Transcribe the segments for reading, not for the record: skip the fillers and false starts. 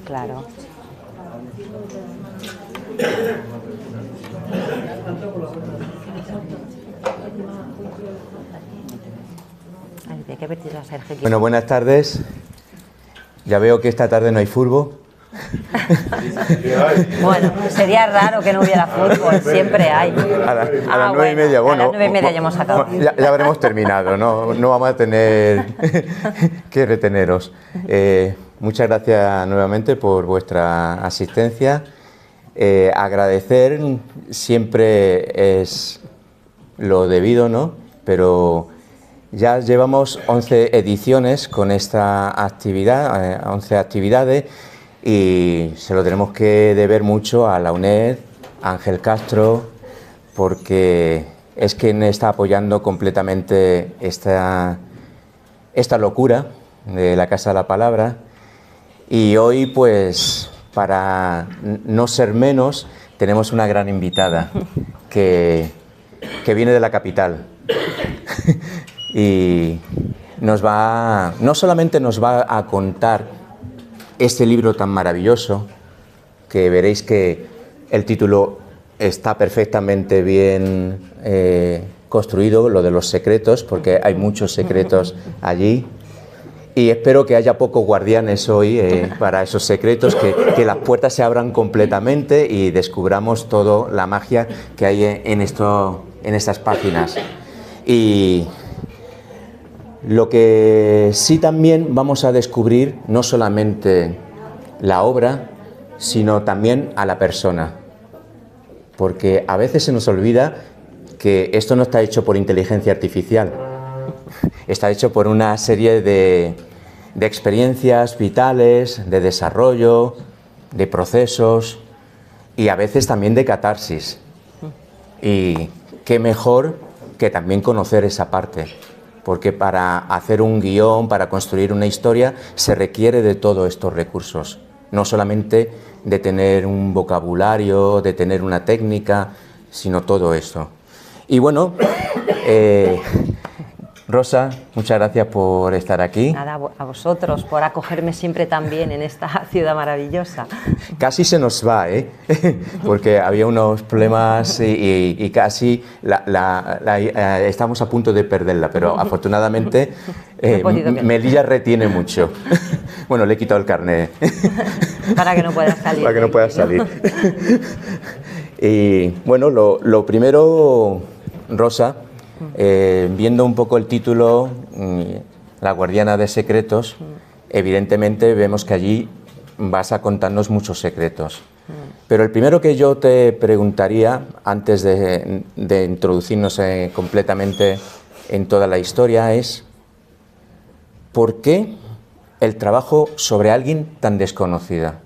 Claro. Bueno, buenas tardes. Ya veo que esta tarde no hay fútbol. Bueno, sería raro que no hubiera fútbol, siempre hay. A las 9:30, bueno. A las 9:30 ya hemos acabado. Ya habremos terminado, no vamos a tener que reteneros. Muchas gracias nuevamente por vuestra asistencia. Agradecer siempre es lo debido, ¿no? Pero ya llevamos 11 ediciones con esta actividad, 11 actividades, y se lo tenemos que deber mucho a la UNED, a Ángel Castro, porque es quien está apoyando completamente esta locura de la Casa de la Palabra. Y hoy, pues, para no ser menos, tenemos una gran invitada que viene de la capital y no solamente nos va a contar este libro tan maravilloso, que veréis que el título está perfectamente bien construido, lo de los secretos, porque hay muchos secretos allí. Y espero que haya pocos guardianes hoy para esos secretos, que las puertas se abran completamente y descubramos toda la magia que hay en estas páginas. Y lo que sí también vamos a descubrir, no solamente la obra, sino también a la persona. Porque a veces se nos olvida que esto no está hecho por inteligencia artificial. Está hecho por una serie de experiencias vitales, de desarrollo, de procesos y a veces también de catarsis. Y qué mejor que también conocer esa parte, porque para hacer un guión, para construir una historia, se requiere de todos estos recursos, no solamente de tener un vocabulario, de tener una técnica, sino todo esto. Y bueno, Rosa, muchas gracias por estar aquí. Nada, a vosotros, por acogerme siempre tan bien en esta ciudad maravillosa. Casi se nos va, porque había unos problemas y casi estamos a punto de perderla, pero afortunadamente Melilla retiene mucho. Bueno, le he quitado el carnet. Para que no pueda salir. Para que no pueda salir. Y bueno, lo primero, Rosa, viendo un poco el título, La guardiana de secretos, evidentemente vemos que allí vas a contarnos muchos secretos. Pero el primero que yo te preguntaría, antes de introducirnos completamente en toda la historia, es ¿por qué el trabajo sobre alguien tan desconocida?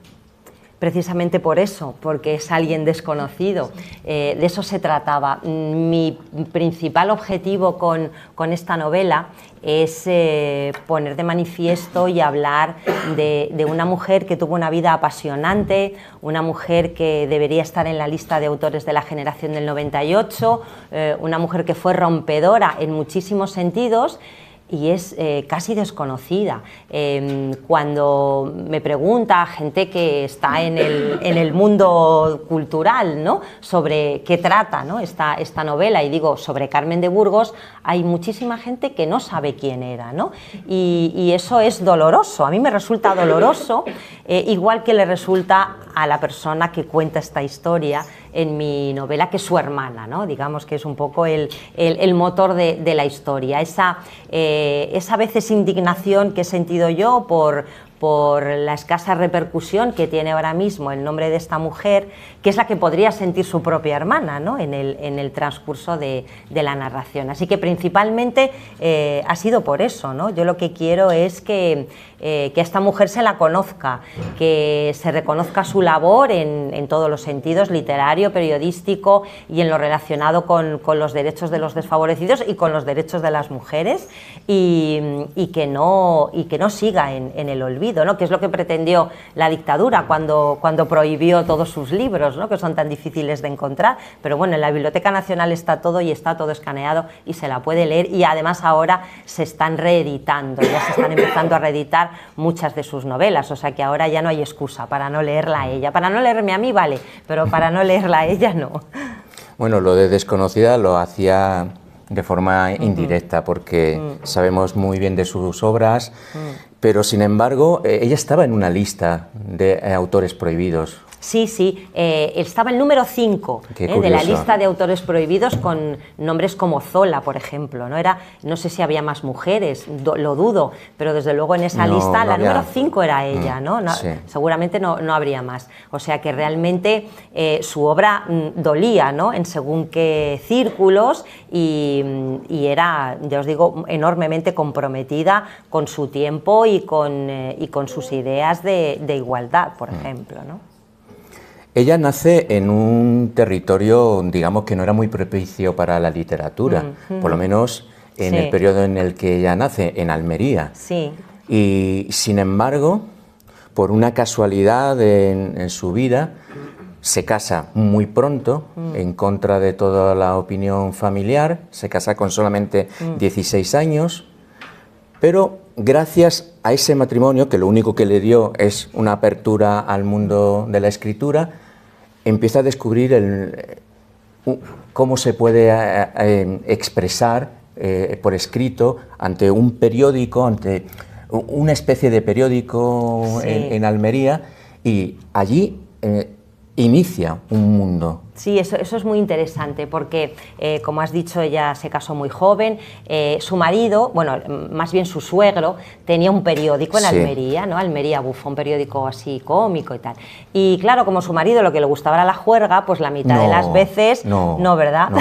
Precisamente por eso, porque es alguien desconocido. De eso se trataba. Mi principal objetivo con esta novela es poner de manifiesto y hablar de una mujer que tuvo una vida apasionante, una mujer que debería estar en la lista de autores de la generación del 98, una mujer que fue rompedora en muchísimos sentidos, y es casi desconocida. Cuando me pregunta gente que está en el mundo cultural, ¿no?, sobre qué trata, ¿no?, esta novela, y digo sobre Carmen de Burgos, hay muchísima gente que no sabe quién era, ¿no? Y eso es doloroso, a mí me resulta doloroso, igual que le resulta a la persona que cuenta esta historia en mi novela, que es su hermana, ¿no? Digamos que es un poco el motor de la historia, esa a veces indignación que he sentido yo por la escasa repercusión que tiene ahora mismo el nombre de esta mujer, que es la que podría sentir su propia hermana, ¿no?, en el transcurso de la narración. Así que principalmente ha sido por eso, ¿no? Yo lo que quiero es que a esta mujer se la conozca, que se reconozca su labor en todos los sentidos, literario, periodístico y en lo relacionado con los derechos de los desfavorecidos y con los derechos de las mujeres, y que no siga en el olvido. marido, ¿no? Que es lo que pretendió la dictadura cuando prohibió todos sus libros, ¿no? Que son tan difíciles de encontrar, pero bueno, en la Biblioteca Nacional está todo y está todo escaneado y se la puede leer, y además ahora se están reeditando, ya se están empezando a reeditar muchas de sus novelas, o sea que ahora ya no hay excusa para no leerla a ella. Para no leerme a mí vale, pero para no leerla a ella no. Bueno, lo de Desconocida lo hacía de forma indirecta, porque sabemos muy bien de sus obras, pero sin embargo ella estaba en una lista de autores prohibidos. Sí, sí, estaba el número 5 de la lista de autores prohibidos, con nombres como Zola, por ejemplo. No sé si había más mujeres, lo dudo, pero desde luego en esa lista la número 5 era ella, ¿no? Sí. Seguramente no habría más. O sea que realmente su obra dolía, ¿no? En según qué círculos, y era, ya os digo, enormemente comprometida con su tiempo y con sus ideas de igualdad, por ejemplo, ¿no? Ella nace en un territorio, digamos, que no era muy propicio para la literatura, por lo menos en el periodo en el que ella nace, en Almería. Sí. Y sin embargo, por una casualidad en su vida, se casa muy pronto, en contra de toda la opinión familiar, se casa con solamente 16 años, pero gracias a ese matrimonio, que lo único que le dio es una apertura al mundo de la escritura, empieza a descubrir cómo se puede expresar por escrito ante un periódico, ante una especie de periódico en Almería, y allí inicia un mundo. Sí, eso es muy interesante porque, como has dicho, ella se casó muy joven. Su marido, bueno, más bien su suegro, tenía un periódico en Almería, ¿no? Almería Bufo, un periódico así cómico y tal. Y claro, como su marido lo que le gustaba era la juerga, pues la mitad de las veces, no, ¿verdad? No.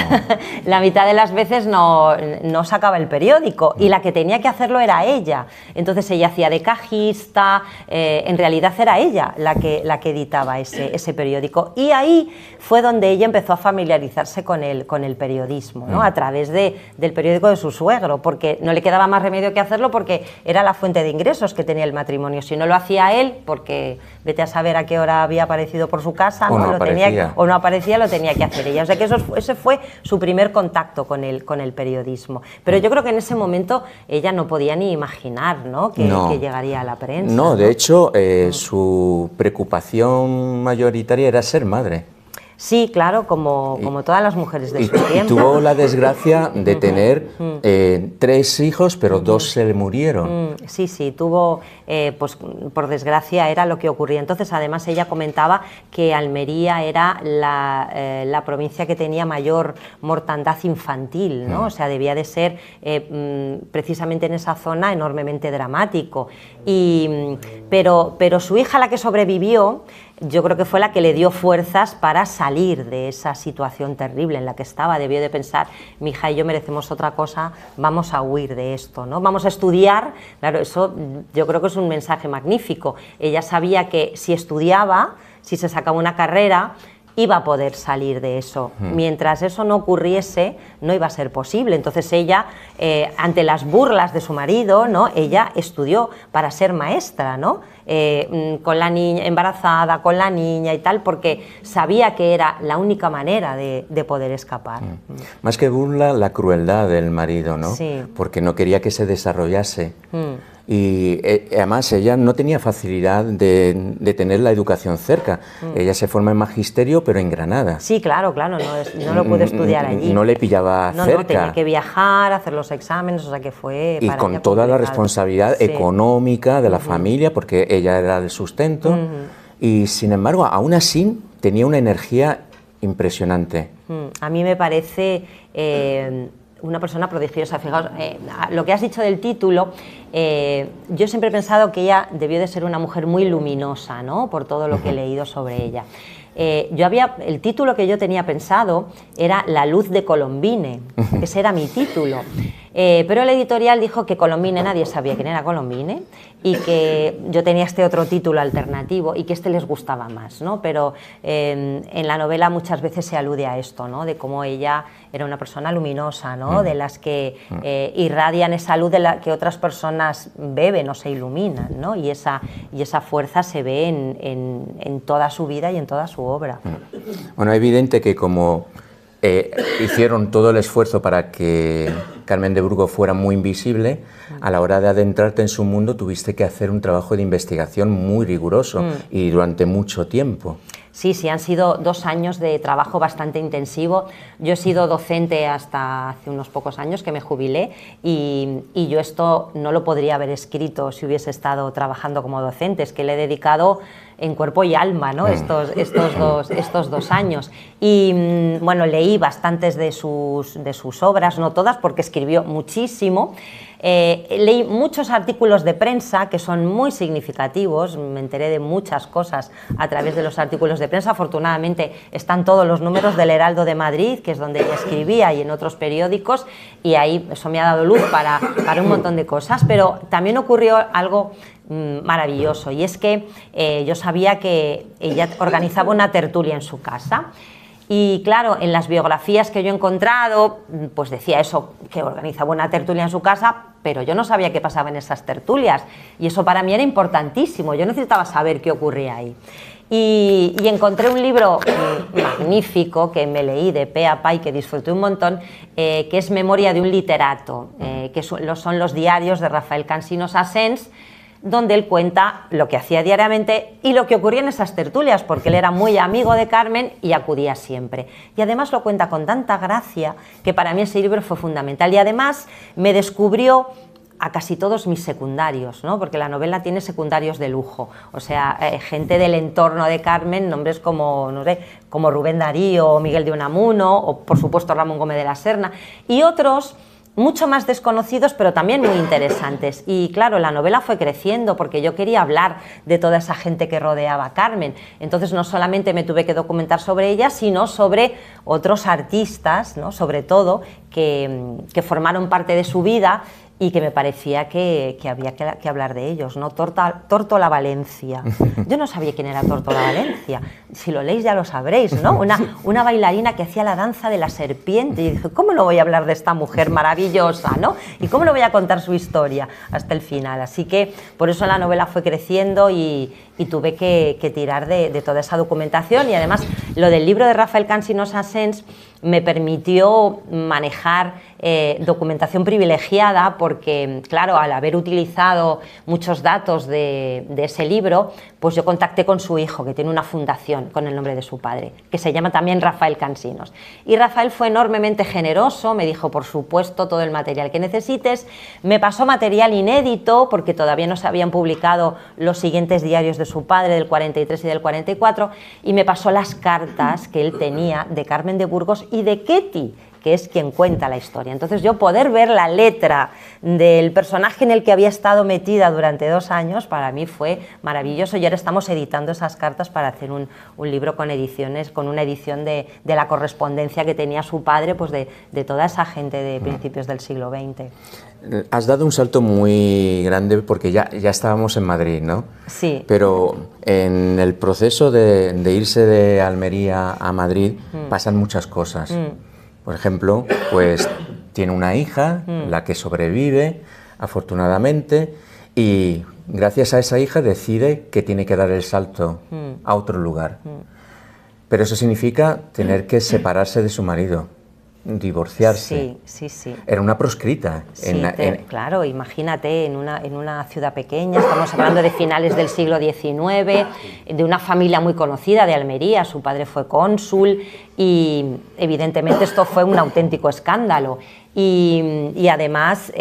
La mitad de las veces no sacaba el periódico, y la que tenía que hacerlo era ella. Entonces ella hacía de cajista, en realidad era ella la que editaba ese periódico. Y ahí fue donde ella empezó a familiarizarse con el periodismo, ¿no? A través del periódico de su suegro, porque no le quedaba más remedio que hacerlo, porque era la fuente de ingresos que tenía el matrimonio. Si no lo hacía él, porque vete a saber a qué hora había aparecido por su casa, o no aparecía, lo tenía que hacer ella. O sea que ese fue su primer contacto con el periodismo. Pero yo creo que en ese momento ella no podía ni imaginar, ¿no? Que llegaría a la prensa. No, de hecho, su preocupación mayoritaria era ser madre. Sí, claro, como todas las mujeres de su tiempo. Y tuvo la desgracia de tener 3 hijos, pero 2 se le murieron. Sí, tuvo, pues por desgracia era lo que ocurría. Entonces, además, ella comentaba que Almería era la provincia que tenía mayor mortandad infantil, ¿no? O sea, debía de ser precisamente en esa zona enormemente dramático. Pero su hija, la que sobrevivió, yo creo que fue la que le dio fuerzas para salir de esa situación terrible en la que estaba. Debió de pensar, mi hija y yo merecemos otra cosa, vamos a huir de esto, ¿no? Vamos a estudiar. Claro, eso yo creo que es un mensaje magnífico. Ella sabía que si estudiaba, si se sacaba una carrera, iba a poder salir de eso. Mientras eso no ocurriese, no iba a ser posible. Entonces ella, ante las burlas de su marido, ¿no? Ella estudió para ser maestra, ¿no? Con la niña embarazada, con la niña y tal, porque sabía que era la única manera de poder escapar. Más que burla, la crueldad del marido, ¿no? Sí. Porque no quería que se desarrollase. Y además ella no tenía facilidad de tener la educación cerca. Ella se forma en magisterio, pero en Granada. Sí, claro, no lo pudo estudiar allí. No le pillaba cerca. No, tenía que viajar, hacer los exámenes, o sea que fue... Y con toda la responsabilidad económica de la familia, porque ella era el sustento. Y sin embargo, aún así, tenía una energía impresionante. A mí me parece... una persona prodigiosa. Fijaos, lo que has dicho del título, yo siempre he pensado que ella debió de ser una mujer muy luminosa, ¿no? Por todo lo que he leído sobre ella. El título que yo tenía pensado era La luz de Colombine, ese era mi título. Pero el editorial dijo que Colombine, nadie sabía quién era Colombine, y que yo tenía este otro título alternativo y que este les gustaba más, ¿no? Pero en la novela muchas veces se alude a esto, ¿no? De cómo ella era una persona luminosa, ¿no? De las que irradian esa luz de la que otras personas beben o se iluminan, ¿no? Y esa fuerza se ve en toda su vida y en toda su obra. Bueno, es evidente que como hicieron todo el esfuerzo para que Carmen de Burgos fuera muy invisible, a la hora de adentrarte en su mundo tuviste que hacer un trabajo de investigación muy riguroso y durante mucho tiempo. Sí, han sido 2 años de trabajo bastante intensivo. Yo he sido docente hasta hace unos pocos años que me jubilé y yo esto no lo podría haber escrito si hubiese estado trabajando como docente, es que le he dedicado en cuerpo y alma, ¿no? estos 2 años. Y bueno, leí bastantes de sus obras, no todas porque escribió muchísimo. Leí muchos artículos de prensa que son muy significativos, me enteré de muchas cosas a través de los artículos de prensa. Afortunadamente están todos los números del Heraldo de Madrid, que es donde ella escribía, y en otros periódicos, y ahí eso me ha dado luz para un montón de cosas. Pero también ocurrió algo maravilloso, y es que yo sabía que ella organizaba una tertulia en su casa. Y claro, en las biografías que yo he encontrado, pues decía eso, que organizaba una tertulia en su casa, pero yo no sabía qué pasaba en esas tertulias. Y eso para mí era importantísimo, yo necesitaba saber qué ocurría ahí. Y encontré un libro magnífico que me leí de pe a pa y que disfruté un montón, que es Memoria de un literato, que son los diarios de Rafael Cansinos Asens, donde él cuenta lo que hacía diariamente y lo que ocurría en esas tertulias, porque él era muy amigo de Carmen y acudía siempre. Y además lo cuenta con tanta gracia que para mí ese libro fue fundamental. Y además me descubrió a casi todos mis secundarios, ¿no? Porque la novela tiene secundarios de lujo, o sea, gente del entorno de Carmen, nombres como, no sé, como Rubén Darío o Miguel de Unamuno o por supuesto Ramón Gómez de la Serna, y otros mucho más desconocidos, pero también muy interesantes. Y claro, la novela fue creciendo porque yo quería hablar de toda esa gente que rodeaba a Carmen. Entonces no solamente me tuve que documentar sobre ella, sino sobre otros artistas, ¿no? Sobre todo, que formaron parte de su vida y que me parecía que había que hablar de ellos, ¿no? Tórtola Valencia. Yo no sabía quién era Tórtola Valencia. Si lo leéis ya lo sabréis, ¿no? Una bailarina que hacía la danza de la serpiente. Y dije, ¿cómo no voy a hablar de esta mujer maravillosa, ¿no? ¿Y cómo no voy a contar su historia hasta el final? Así que por eso la novela fue creciendo y tuve que tirar de toda esa documentación. Y además lo del libro de Rafael Cansinos Asens me permitió manejar documentación privilegiada porque, claro, al haber utilizado muchos datos de ese libro, pues yo contacté con su hijo, que tiene una fundación con el nombre de su padre, que se llama también Rafael Cansinos. Y Rafael fue enormemente generoso, me dijo, por supuesto, todo el material que necesites. Me pasó material inédito, porque todavía no se habían publicado los siguientes diarios de su padre, del 43 y del 44, y me pasó las cartas que él tenía de Carmen de Burgos y de Ketty, que es quien cuenta la historia. Entonces yo poder ver la letra del personaje en el que había estado metida durante 2 años, para mí fue maravilloso, y ahora estamos editando esas cartas para hacer un libro con ediciones, con una edición de la correspondencia que tenía su padre, pues de toda esa gente de principios del siglo XX. Has dado un salto muy grande porque ya estábamos en Madrid, ¿no? Sí. Pero en el proceso de irse de Almería a Madrid pasan muchas cosas. Por ejemplo, pues tiene una hija, la que sobrevive, afortunadamente, y gracias a esa hija decide que tiene que dar el salto a otro lugar. Pero eso significa tener que separarse de su marido, divorciarse. Sí. Era una proscrita. Sí, claro, imagínate, en una ciudad pequeña, estamos hablando de finales del siglo XIX, de una familia muy conocida de Almería, su padre fue cónsul y evidentemente esto fue un auténtico escándalo. Y además,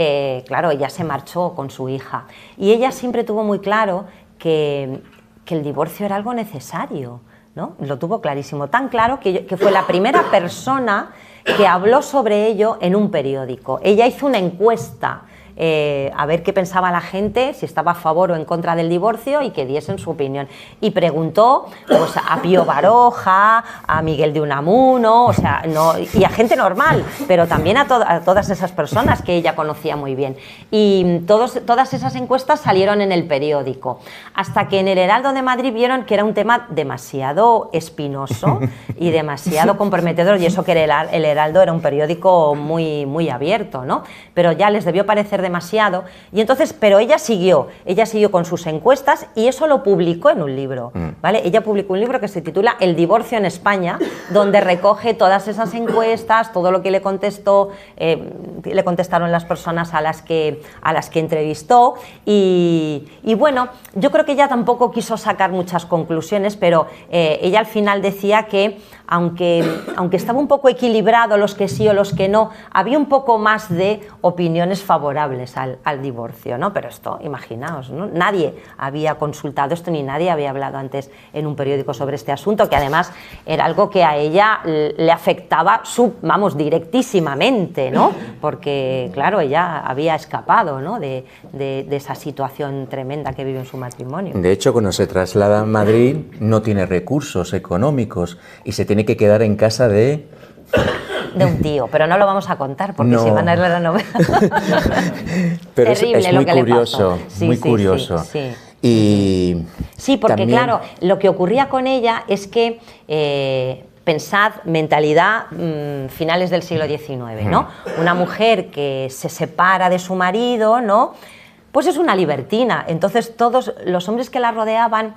claro, ella se marchó con su hija y ella siempre tuvo muy claro que el divorcio era algo necesario, ¿no? Lo tuvo clarísimo, tan claro que fue la primera persona que habló sobre ello en un periódico. Ella hizo una encuesta a ver qué pensaba la gente, si estaba a favor o en contra del divorcio, y que diesen su opinión. Y preguntó pues, a Pío Baroja, a Miguel de Unamuno, o sea, no, y a gente normal, pero también a todas esas personas que ella conocía muy bien. Y todas esas encuestas salieron en el periódico, hasta que en el Heraldo de Madrid vieron que era un tema demasiado espinoso y demasiado comprometedor, y eso que el Heraldo era un periódico muy, muy abierto, ¿no? Pero ya les debió parecer demasiado, y entonces, pero ella siguió con sus encuestas, y eso lo publicó en un libro, ¿vale? Ella publicó un libro que se titula El divorcio en España, donde recoge todas esas encuestas, todo lo que le contestaron las personas a las que entrevistó, y bueno, yo creo que ella tampoco quiso sacar muchas conclusiones, pero ella al final decía que aunque estaba un poco equilibrado los que sí o los que no, había un poco más de opiniones favorables al divorcio, ¿no? Pero esto, imaginaos, ¿no? Nadie había consultado esto, ni nadie había hablado antes en un periódico sobre este asunto, que además era algo que a ella le afectaba, directísimamente, ¿no? Porque, claro, ella había escapado, ¿no? de esa situación tremenda que vive en su matrimonio. De hecho, cuando se traslada a Madrid, no tiene recursos económicos y se tiene que quedar en casa de un tío, pero no lo vamos a contar porque no. si van a leer la novela. Pero terrible es muy lo que curioso, le pasó. Sí, muy sí, curioso. Sí. Y sí, porque también, claro, lo que ocurría con ella es que pensad, mentalidad finales del siglo XIX, ¿no? Una mujer que se separa de su marido, ¿no? Pues es una libertina. Entonces todos los hombres que la rodeaban,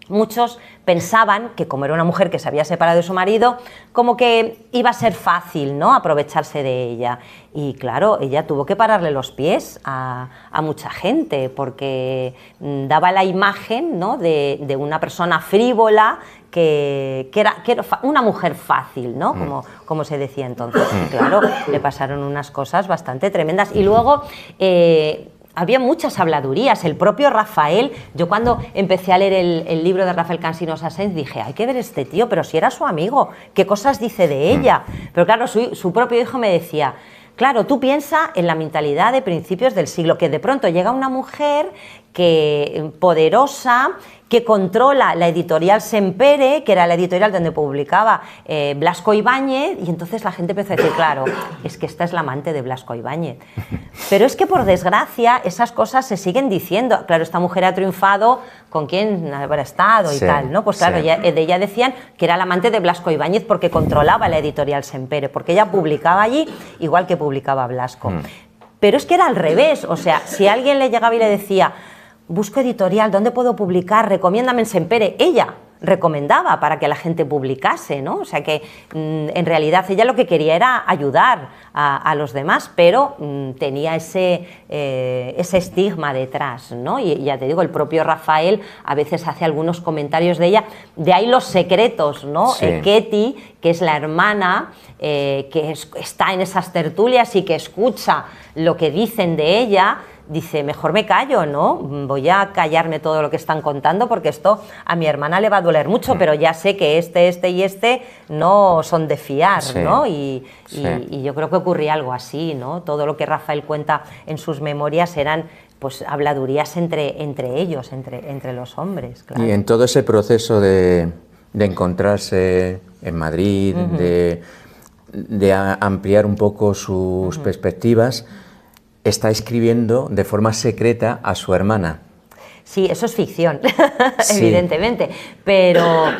muchos pensaban que como era una mujer que se había separado de su marido, como que iba a ser fácil, ¿no? Aprovecharse de ella. Y claro, ella tuvo que pararle los pies a mucha gente, porque daba la imagen, ¿no? de una persona frívola, que era una mujer fácil, ¿no? Como se decía entonces. Y claro, le pasaron unas cosas bastante tremendas. Y luego había muchas habladurías. El propio Rafael, yo cuando empecé a leer el libro de Rafael Cansinos Asens dije, hay que ver este tío, pero si era su amigo, ¿qué cosas dice de ella? Pero claro, su propio hijo me decía, claro, tú piensa en la mentalidad de principios del siglo, que de pronto llega una mujer poderosa, que controla la editorial Sempere, que era la editorial donde publicaba Blasco Ibáñez, y entonces la gente empezó a decir, claro, es que esta es la amante de Blasco Ibáñez. Pero es que por desgracia esas cosas se siguen diciendo. Claro, esta mujer ha triunfado, ¿con quién habrá estado y tal, ¿no? Pues claro, de ella decían que era la amante de Blasco Ibáñez porque controlaba la editorial Sempere, porque ella publicaba allí igual que publicaba Blasco. Pero es que era al revés, o sea, si alguien le llegaba y le decía, busco editorial, ¿dónde puedo publicar? Recomiéndame en Sempere. Ella recomendaba para que la gente publicase, ¿no? O sea que en realidad ella lo que quería era ayudar a los demás, pero tenía ese estigma detrás, ¿no? Y ya te digo, el propio Rafael a veces hace algunos comentarios de ella, de ahí los secretos, ¿no? Sí. Ketty, que es la hermana, que está en esas tertulias y que escucha lo que dicen de ella, dice, mejor me callo, ¿no? Voy a callarme todo lo que están contando porque esto a mi hermana le va a doler mucho, pero ya sé que este y este no son de fiar, ¿no? Y yo creo que ocurría algo así, ¿no? Todo lo que Rafael cuenta en sus memorias eran pues habladurías entre ellos, entre los hombres, claro. Y en todo ese proceso de encontrarse en Madrid, de ampliar un poco sus perspectivas, está escribiendo de forma secreta a su hermana. Sí, eso es ficción, evidentemente, pero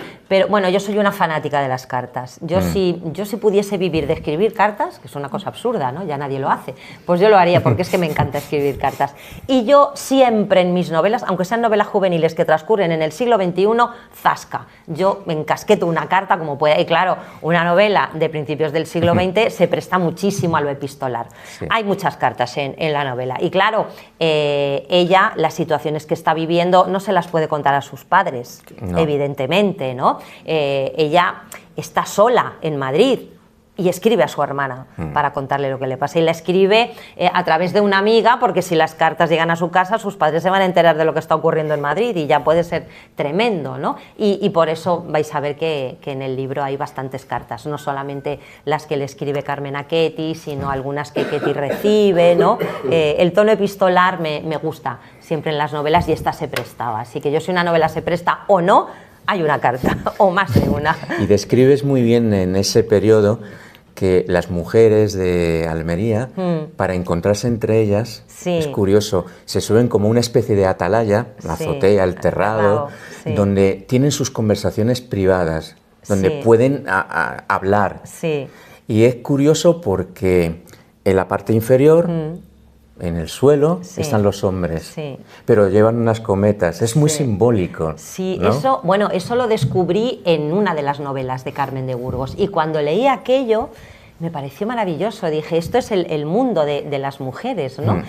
bueno, yo soy una fanática de las cartas. Yo si pudiese vivir de escribir cartas, que es una cosa absurda, ¿no? Ya nadie lo hace, pues yo lo haría porque es que me encanta escribir cartas. Y yo siempre en mis novelas, aunque sean novelas juveniles que transcurren en el siglo XXI, zasca. Yo me encasqueto una carta como pueda. Y claro, una novela de principios del siglo XX se presta muchísimo a lo epistolar. Sí. Hay muchas cartas en la novela. Y claro, ella, las situaciones que está viviendo, no se las puede contar a sus padres, evidentemente, ¿no? Ella está sola en Madrid, y escribe a su hermana para contarle lo que le pasa. Y la escribe a través de una amiga, porque si las cartas llegan a su casa, sus padres se van a enterar de lo que está ocurriendo en Madrid y ya puede ser tremendo, ¿no? Y por eso vais a ver que en el libro hay bastantes cartas, no solamente las que le escribe Carmen a Ketty, sino algunas que Ketty recibe, ¿no? El tono epistolar me gusta siempre en las novelas y esta se prestaba. Así que yo, si una novela se presta o no, hay una carta, o más de una. Y describes muy bien en ese periodo que las mujeres de Almería, para encontrarse entre ellas, es curioso, se suben como una especie de atalaya, la azotea, el terrado, donde tienen sus conversaciones privadas, donde pueden hablar. Y es curioso porque en la parte inferior, en el suelo, están los hombres, pero llevan unas cometas, es muy simbólico. Sí, ¿no? Eso lo descubrí en una de las novelas de Carmen de Burgos, y cuando leí aquello me pareció maravilloso. Dije, esto es el mundo de las mujeres, ¿no?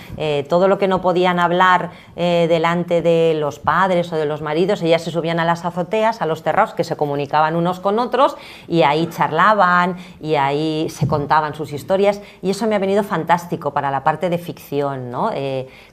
Todo lo que no podían hablar delante de los padres o de los maridos, ellas se subían a las azoteas, a los terrados, que se comunicaban unos con otros, y ahí charlaban, y ahí se contaban sus historias, y eso me ha venido fantástico para la parte de ficción, ¿no?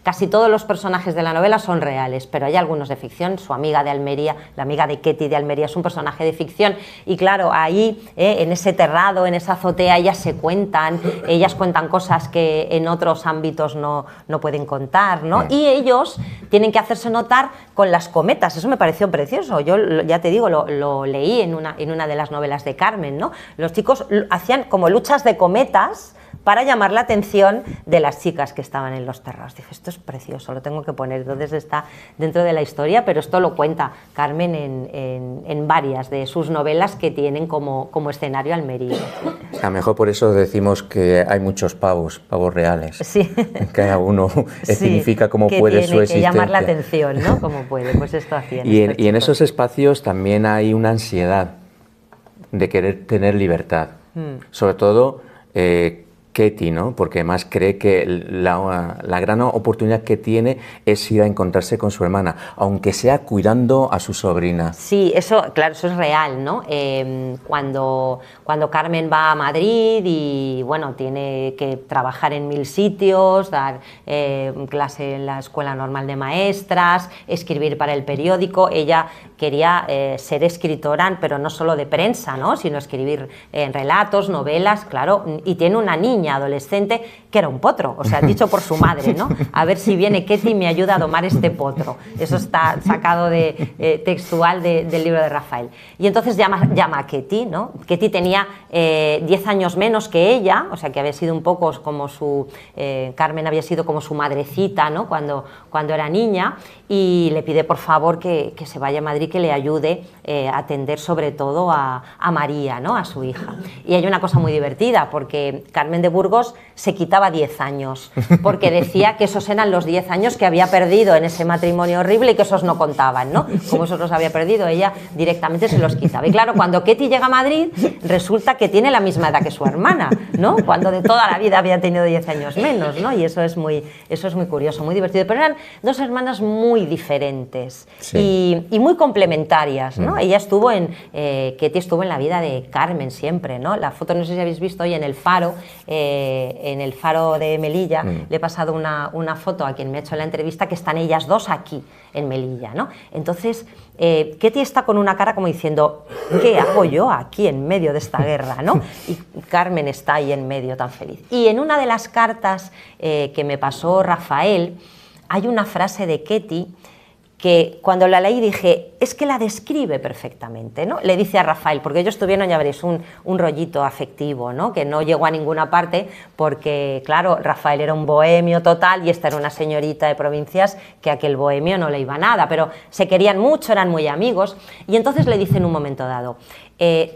Casi todos los personajes de la novela son reales, pero hay algunos de ficción. Su amiga de Almería, la amiga de Ketty de Almería, es un personaje de ficción, y claro, ahí, en ese terrado, en esa azotea, ellas cuentan cosas que en otros ámbitos no pueden contar, ¿no? Y ellos tienen que hacerse notar con las cometas. Eso me pareció precioso. Yo, ya te digo, lo leí en una de las novelas de Carmen, ¿no? Los chicos hacían como luchas de cometas para llamar la atención de las chicas que estaban en los terrados. Dije, esto es precioso, lo tengo que poner. Entonces está dentro de la historia, pero esto lo cuenta Carmen en varias de sus novelas que tienen como escenario Almería. A lo mejor por eso decimos que hay muchos pavos reales. Sí. Cada uno significa cómo puede su existencia. Que llamar la atención, ¿no? Cómo puede, pues esto hacían. Y en esos espacios también hay una ansiedad de querer tener libertad. Sobre todo Ketty, ¿no? Porque además cree que la gran oportunidad que tiene es ir a encontrarse con su hermana, aunque sea cuidando a su sobrina. Sí, eso, claro, eso es real, ¿no? Cuando Carmen va a Madrid y, bueno, tiene que trabajar en 1000 sitios, dar clase en la Escuela Normal de Maestras, escribir para el periódico. Ella quería ser escritora, pero no solo de prensa, ¿no? Sino escribir relatos, novelas, claro, y tiene una niña adolescente que era un potro, o sea, dicho por su madre, ¿no? A ver si viene Ketty y me ayuda a domar este potro. Eso está sacado textual del libro de Rafael. Y entonces llama a Ketty, ¿no? Ketty tenía 10 años menos que ella, o sea, que había sido un poco como Carmen había sido como su madrecita, ¿no? Cuando era niña, y le pide por favor que se vaya a Madrid, que le ayude a atender sobre todo a María, ¿no? A su hija. Y hay una cosa muy divertida, porque Carmen de Burgos se quitaba 10 años, porque decía que esos eran los 10 años que había perdido en ese matrimonio horrible y que esos no contaban, ¿no? Como esos los había perdido, ella directamente se los quitaba. Y claro, cuando Ketty llega a Madrid, resulta que tiene la misma edad que su hermana, ¿no? Cuando de toda la vida había tenido 10 años menos, ¿no? Y eso es muy curioso, muy divertido. Pero eran dos hermanas muy diferentes y muy complementarias, ¿no? Ella estuvo Ketty estuvo en la vida de Carmen siempre, ¿no? La foto, no sé si habéis visto hoy en el Faro, de Melilla, le he pasado una foto a quien me ha hecho la entrevista, que están ellas dos aquí en Melilla, ¿no? Entonces, Ketty está con una cara como diciendo, ¿qué hago yo aquí en medio de esta guerra, ¿no? Y Carmen está ahí en medio tan feliz. Y en una de las cartas que me pasó Rafael, hay una frase de Ketty que cuando la leí dije, es que la describe perfectamente, ¿no? Le dice a Rafael, porque ellos tuvieron, ya veréis, un rollito afectivo, ¿no? Que no llegó a ninguna parte porque, claro, Rafael era un bohemio total y esta era una señorita de provincias que a aquel bohemio no le iba nada, pero se querían mucho, eran muy amigos, y entonces le dice en un momento dado,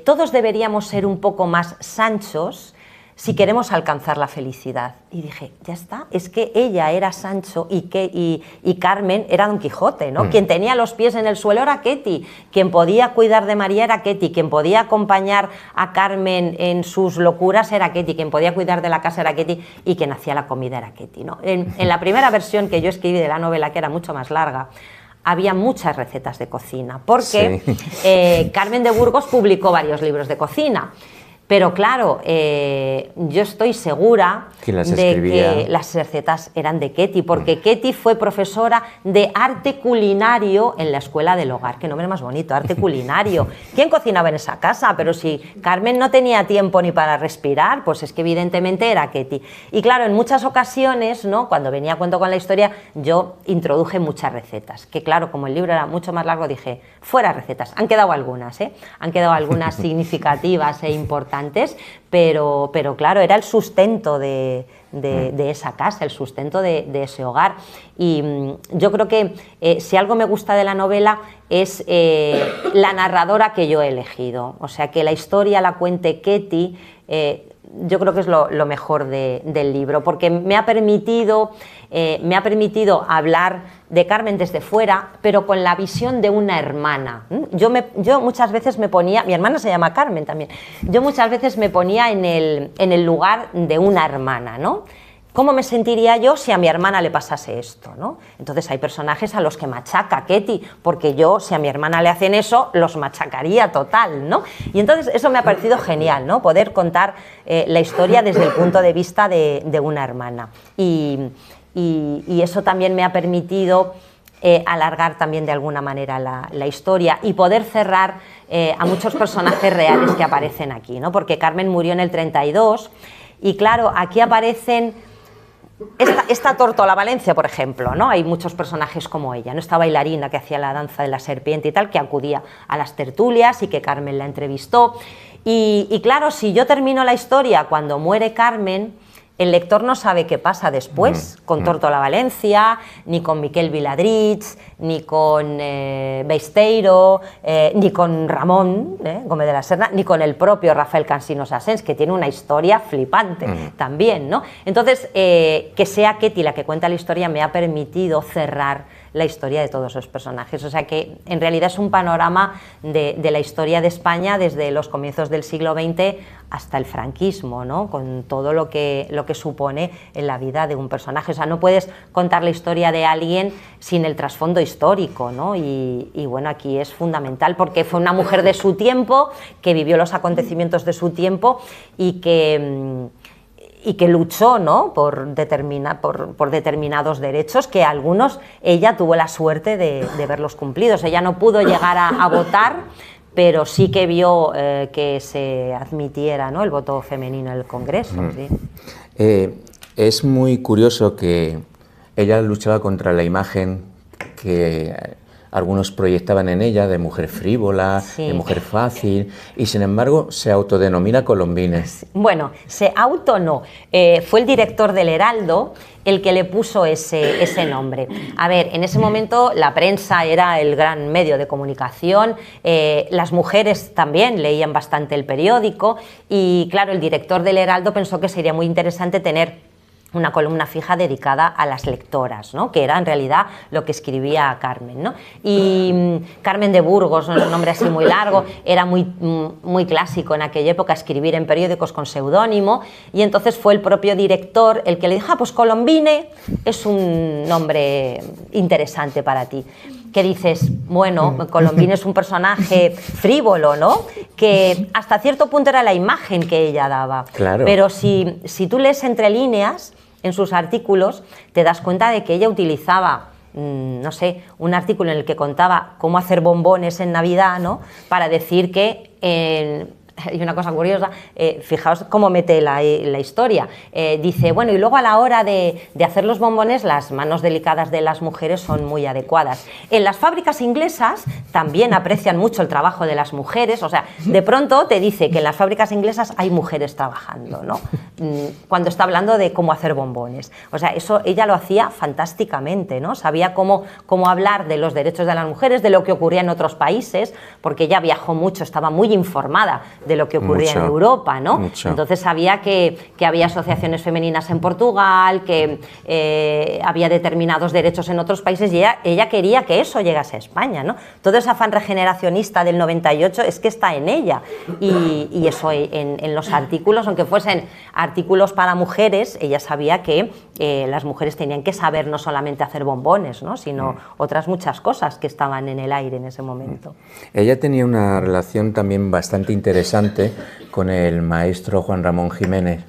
todos deberíamos ser un poco más Sanchos si queremos alcanzar la felicidad. Y dije, ya está, es que ella era Sancho y Carmen era Don Quijote, ¿no? Quien tenía los pies en el suelo era Ketty, quien podía cuidar de María era Ketty, quien podía acompañar a Carmen en sus locuras era Ketty, quien podía cuidar de la casa era Ketty y quien hacía la comida era Ketty, ¿no? En la primera versión que yo escribí de la novela, que era mucho más larga, había muchas recetas de cocina, porque Carmen de Burgos publicó varios libros de cocina. Pero claro, yo estoy segura de que las recetas eran de Ketty, porque Ketty fue profesora de arte culinario en la escuela del hogar. Qué nombre más bonito, arte culinario. ¿Quién cocinaba en esa casa? Pero si Carmen no tenía tiempo ni para respirar, pues es que evidentemente era Ketty. Y claro, en muchas ocasiones, ¿no?, cuando venía a cuento con la historia, yo introduje muchas recetas, que claro, como el libro era mucho más largo, dije, fuera recetas. Han quedado algunas, han quedado algunas significativas e importantes, pero claro, era el sustento de esa casa, el sustento de ese hogar. Y yo creo que si algo me gusta de la novela es la narradora que yo he elegido. O sea, que la historia la cuente Ketty, yo creo que es lo mejor del libro, porque me ha permitido hablar de Carmen desde fuera, pero con la visión de una hermana. Yo muchas veces me ponía, mi hermana se llama Carmen también, yo muchas veces me ponía en el lugar de una hermana, ¿no? ¿Cómo me sentiría yo si a mi hermana le pasase esto, ¿no? Entonces hay personajes a los que machaca Ketty, porque yo, si a mi hermana le hacen eso, los machacaría total, ¿no? Y entonces eso me ha parecido genial, ¿no? Poder contar la historia desde el punto de vista de una hermana. Y eso también me ha permitido alargar también de alguna manera la historia y poder cerrar a muchos personajes reales que aparecen aquí, ¿no? Porque Carmen murió en el 32 y claro, aquí aparecen esta Tórtola Valencia, por ejemplo, ¿no? Hay muchos personajes como ella, ¿no? Esta bailarina que hacía la danza de la serpiente y tal, que acudía a las tertulias y que Carmen la entrevistó. Y claro, si yo termino la historia cuando muere Carmen, el lector no sabe qué pasa después con Tórtola Valencia, ni con Miquel Viladrich, ni con Besteiro, ni con Ramón Gómez de la Serna, ni con el propio Rafael Cansinos Asens, que tiene una historia flipante también, ¿no? Entonces, que sea Ketty la que cuenta la historia me ha permitido cerrar la historia de todos esos personajes. O sea que en realidad es un panorama de la historia de España desde los comienzos del siglo XX hasta el franquismo, ¿no? Con todo lo que supone en la vida de un personaje. O sea, no puedes contar la historia de alguien sin el trasfondo histórico, ¿no? Y bueno, aquí es fundamental porque fue una mujer de su tiempo, que vivió los acontecimientos de su tiempo y que luchó, ¿no?, por determinados derechos que algunos ella tuvo la suerte de verlos cumplidos. Ella no pudo llegar a votar, pero sí que vio que se admitiera, ¿no?, el voto femenino en el Congreso. Sí. Es muy curioso que ella luchaba contra la imagen que algunos proyectaban en ella de mujer frívola, sí, de mujer fácil, y sin embargo se autodenomina Colombines. Bueno, no. Fue el director del Heraldo el que le puso ese nombre. A ver, en ese momento la prensa era el gran medio de comunicación, las mujeres también leían bastante el periódico y claro, el director del Heraldo pensó que sería muy interesante tener una columna fija dedicada a las lectoras, ¿no?, que era en realidad lo que escribía Carmen, ¿no? Y Carmen de Burgos, ¿no?, un nombre así muy largo, era muy clásico en aquella época escribir en periódicos con seudónimo, y entonces fue el propio director el que le dijo, pues Colombine es un nombre interesante para ti. Que dices, bueno, Colombine es un personaje frívolo, ¿no?, que hasta cierto punto era la imagen que ella daba. Claro. Pero si tú lees entre líneas en sus artículos, te das cuenta de que ella utilizaba, no sé, un artículo en el que contaba cómo hacer bombones en Navidad, ¿no?, para decir que y una cosa curiosa, fijaos cómo mete la historia, dice, bueno, y luego a la hora de hacer los bombones las manos delicadas de las mujeres son muy adecuadas. En las fábricas inglesas también aprecian mucho el trabajo de las mujeres, o sea, de pronto te dice que en las fábricas inglesas hay mujeres trabajando, ¿no?, cuando está hablando de cómo hacer bombones. O sea, eso ella lo hacía fantásticamente, ¿no? Sabía cómo hablar de los derechos de las mujeres, de lo que ocurría en otros países, porque ella viajó mucho, estaba muy informada de lo que ocurría en Europa, ¿no? Mucho. Entonces sabía que había asociaciones femeninas en Portugal, que había determinados derechos en otros países y ella quería que eso llegase a España, ¿no? Todo ese afán regeneracionista del 98 es que está en ella y eso en los artículos, aunque fuesen artículos para mujeres, ella sabía que las mujeres tenían que saber no solamente hacer bombones, ¿no?, sino otras muchas cosas que estaban en el aire en ese momento. Ella tenía una relación también bastante interesante importante con el maestro Juan Ramón Jiménez.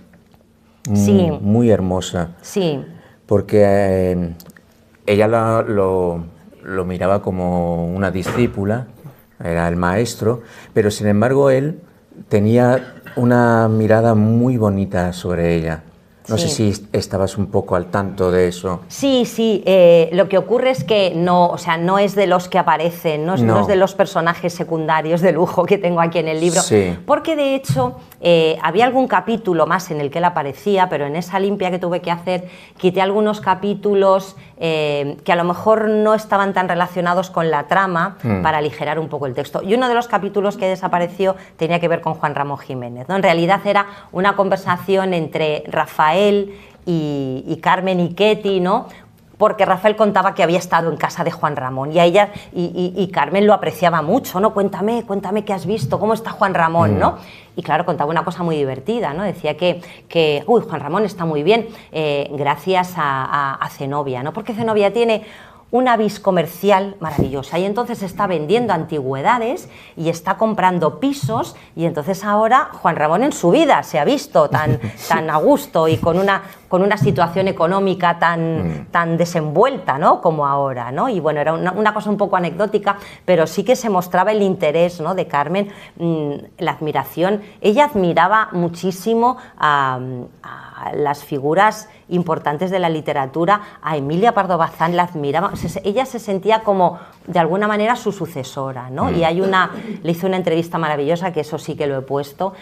Sí. Muy hermosa. Sí. Porque ella lo miraba como una discípula, era el maestro, pero sin embargo él tenía una mirada muy bonita sobre ella. No sé si estabas un poco al tanto de eso. Sí, sí. Lo que ocurre es que no, o sea, no es de los que aparecen, no es de los personajes secundarios de lujo que tengo aquí en el libro. Sí. Porque de hecho había algún capítulo más en el que él aparecía, pero en esa limpia que tuve que hacer quité algunos capítulos que a lo mejor no estaban tan relacionados con la trama para aligerar un poco el texto. Y uno de los capítulos que desapareció tenía que ver con Juan Ramón Jiménez, ¿no? En realidad era una conversación entre Rafael y Carmen y Ketty, ¿no? Porque Rafael contaba que había estado en casa de Juan Ramón y a ella y Carmen lo apreciaba mucho, ¿no? Cuéntame qué has visto, cómo está Juan Ramón, ¿no? Y claro, contaba una cosa muy divertida, ¿no? Decía que uy, Juan Ramón está muy bien gracias a Zenobia, ¿no? Porque Zenobia tiene una vis comercial maravillosa y entonces está vendiendo antigüedades y está comprando pisos y entonces ahora Juan Ramón en su vida se ha visto tan a gusto y con una situación económica tan desenvuelta, ¿no? Como ahora, ¿no? Y bueno, era una cosa un poco anecdótica, pero sí que se mostraba el interés, ¿no? De Carmen, la admiración. Ella admiraba muchísimo a las figuras importantes de la literatura, a Emilia Pardo Bazán la admiraba, ella se sentía como de alguna manera su sucesora, ¿no? Y le hice una entrevista maravillosa, que eso sí que lo he puesto,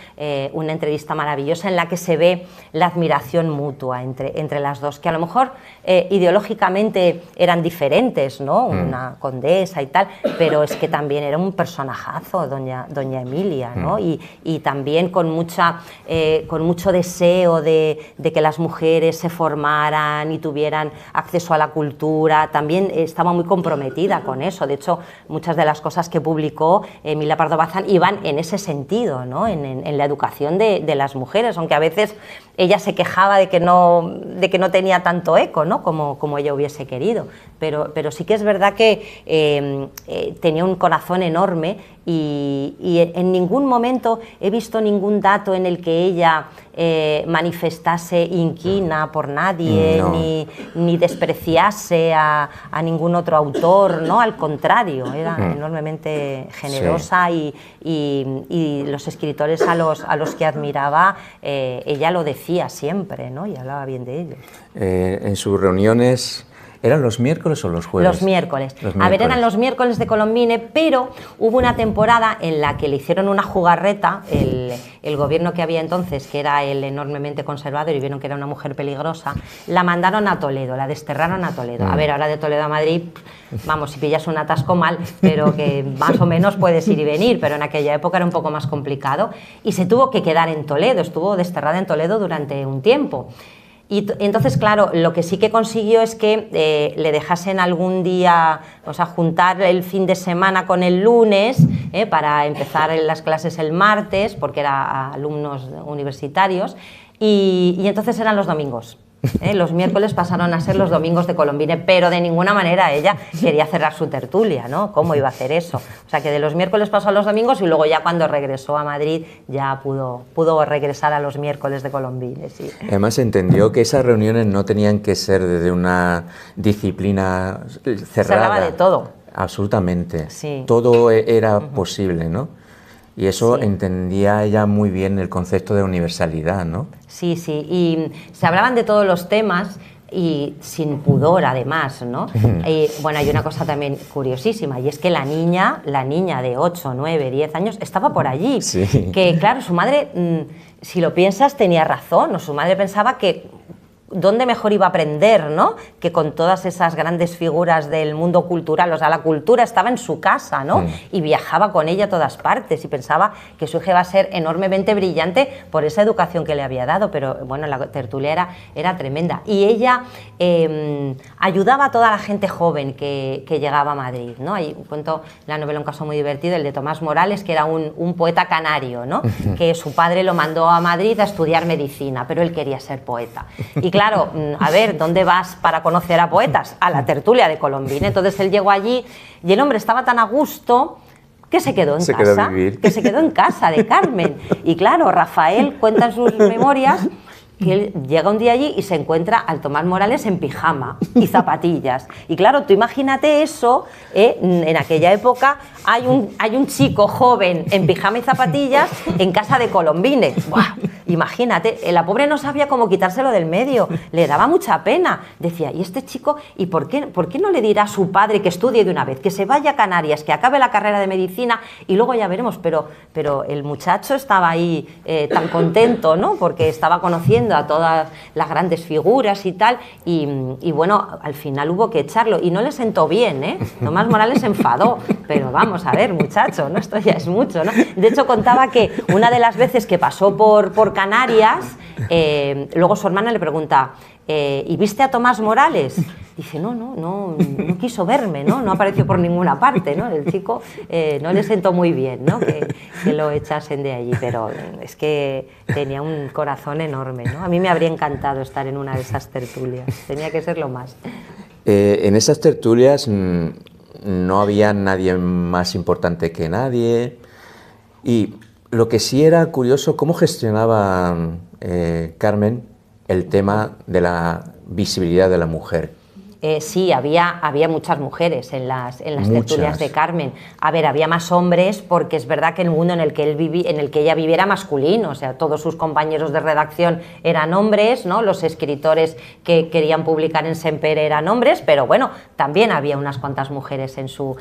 una entrevista maravillosa en la que se ve la admiración mutua entre las dos, que a lo mejor ideológicamente eran diferentes, ¿no? Una condesa y tal, pero es que también era un personajazo, doña Emilia, ¿no? Y también con mucho deseo de que las mujeres se formaran y tuvieran acceso a la cultura, también estaba muy comprometida con eso. De hecho, muchas de las cosas que publicó Emilia Pardo Bazán iban en ese sentido, ¿no? En la educación de las mujeres, aunque a veces ella se quejaba de que no tenía tanto eco, ¿no? Como ella hubiese querido, pero sí que es verdad que tenía un corazón enorme y en ningún momento he visto ningún dato en el que ella manifestase inquina por nadie, ni despreciase a ningún otro autor, ¿no? Al contrario, era enormemente generosa y los escritores a los que admiraba, ella lo decía siempre, ¿no? Y hablaba bien de ellos. En sus reuniones... ¿Eran los miércoles o los jueves? Los miércoles. A ver, eran los miércoles de Colombine, pero hubo una temporada en la que le hicieron una jugarreta, el gobierno que había entonces, que era el enormemente conservador y vieron que era una mujer peligrosa, la mandaron a Toledo, la desterraron a Toledo. A ver, ahora de Toledo a Madrid, vamos, si pillas un atasco mal, pero que más o menos puedes ir y venir, pero en aquella época era un poco más complicado y se tuvo que quedar en Toledo, estuvo desterrada en Toledo durante un tiempo. Y entonces, claro, lo que sí que consiguió es que le dejasen algún día, o sea, juntar el fin de semana con el lunes para empezar las clases el martes, porque era alumnos universitarios, y entonces eran los domingos. Los miércoles pasaron a ser los domingos de Colombine, pero de ninguna manera ella quería cerrar su tertulia, ¿no? ¿Cómo iba a hacer eso? O sea, que de los miércoles pasó a los domingos y luego ya cuando regresó a Madrid ya pudo regresar a los miércoles de Colombine, sí. Además entendió que esas reuniones no tenían que ser desde una disciplina cerrada. Se hablaba de todo. Absolutamente. Sí. Todo era posible, ¿no? Y eso entendía ella muy bien el concepto de universalidad, ¿no? Sí, sí, y se hablaban de todos los temas y sin pudor además, ¿no? Y bueno, hay una cosa también curiosísima y es que la niña de 8, 9, 10 años estaba por allí, que claro, su madre, si lo piensas, tenía razón, o su madre pensaba que ¿dónde mejor iba a aprender, ¿no? Que con todas esas grandes figuras del mundo cultural, o sea, la cultura estaba en su casa, ¿no? Y viajaba con ella a todas partes y pensaba que su hija iba a ser enormemente brillante por esa educación que le había dado, pero bueno, la tertulia era tremenda. Y ella ayudaba a toda la gente joven que llegaba a Madrid, ¿no? Ahí cuento la novela un caso muy divertido, el de Tomás Morales, que era un poeta canario, ¿no? Que su padre lo mandó a Madrid a estudiar medicina, pero él quería ser poeta. Y claro, a ver, ¿dónde vas para conocer a poetas? A la tertulia de Colombine. Entonces él llegó allí y el hombre estaba tan a gusto que se quedó en Se casa, quedó a vivir. que se quedó en casa de Carmen. Y claro, Rafael cuenta en sus memorias que él llega un día allí y se encuentra al Tomás Morales en pijama y zapatillas. Y claro, tú imagínate eso, en aquella época hay un chico joven en pijama y zapatillas en casa de Colombines. ¡Buah! Imagínate, la pobre no sabía cómo quitárselo del medio, le daba mucha pena. Decía, ¿y este chico, y por qué no le dirá a su padre que estudie de una vez, que se vaya a Canarias, que acabe la carrera de medicina y luego ya veremos? Pero el muchacho estaba ahí tan contento, ¿no? Porque estaba conociendo a todas las grandes figuras y tal, y bueno, al final hubo que echarlo, y no le sentó bien, ¿eh? Tomás Morales se enfadó, pero vamos a ver, muchacho, ¿no? Esto ya es mucho, ¿no? De hecho, contaba que una de las veces que pasó por Canarias, luego su hermana le pregunta, ¿y viste a Tomás Morales? Dice, no quiso verme, no apareció por ninguna parte, ¿no? El chico no le sentó muy bien, ¿no? Que lo echasen de allí, pero es que tenía un corazón enorme, ¿no? A mí me habría encantado estar en una de esas tertulias, tenía que ser lo más. En esas tertulias no había nadie más importante que nadie, y lo que sí era curioso, ¿cómo gestionaba Carmen el tema de la visibilidad de la mujer? Sí, había muchas mujeres en las tertulias de Carmen. A ver, había más hombres porque es verdad que el mundo en el que ella vivía era masculino, o sea, todos sus compañeros de redacción eran hombres, ¿no? Los escritores que querían publicar en Sempere eran hombres, pero bueno, también había unas cuantas mujeres en su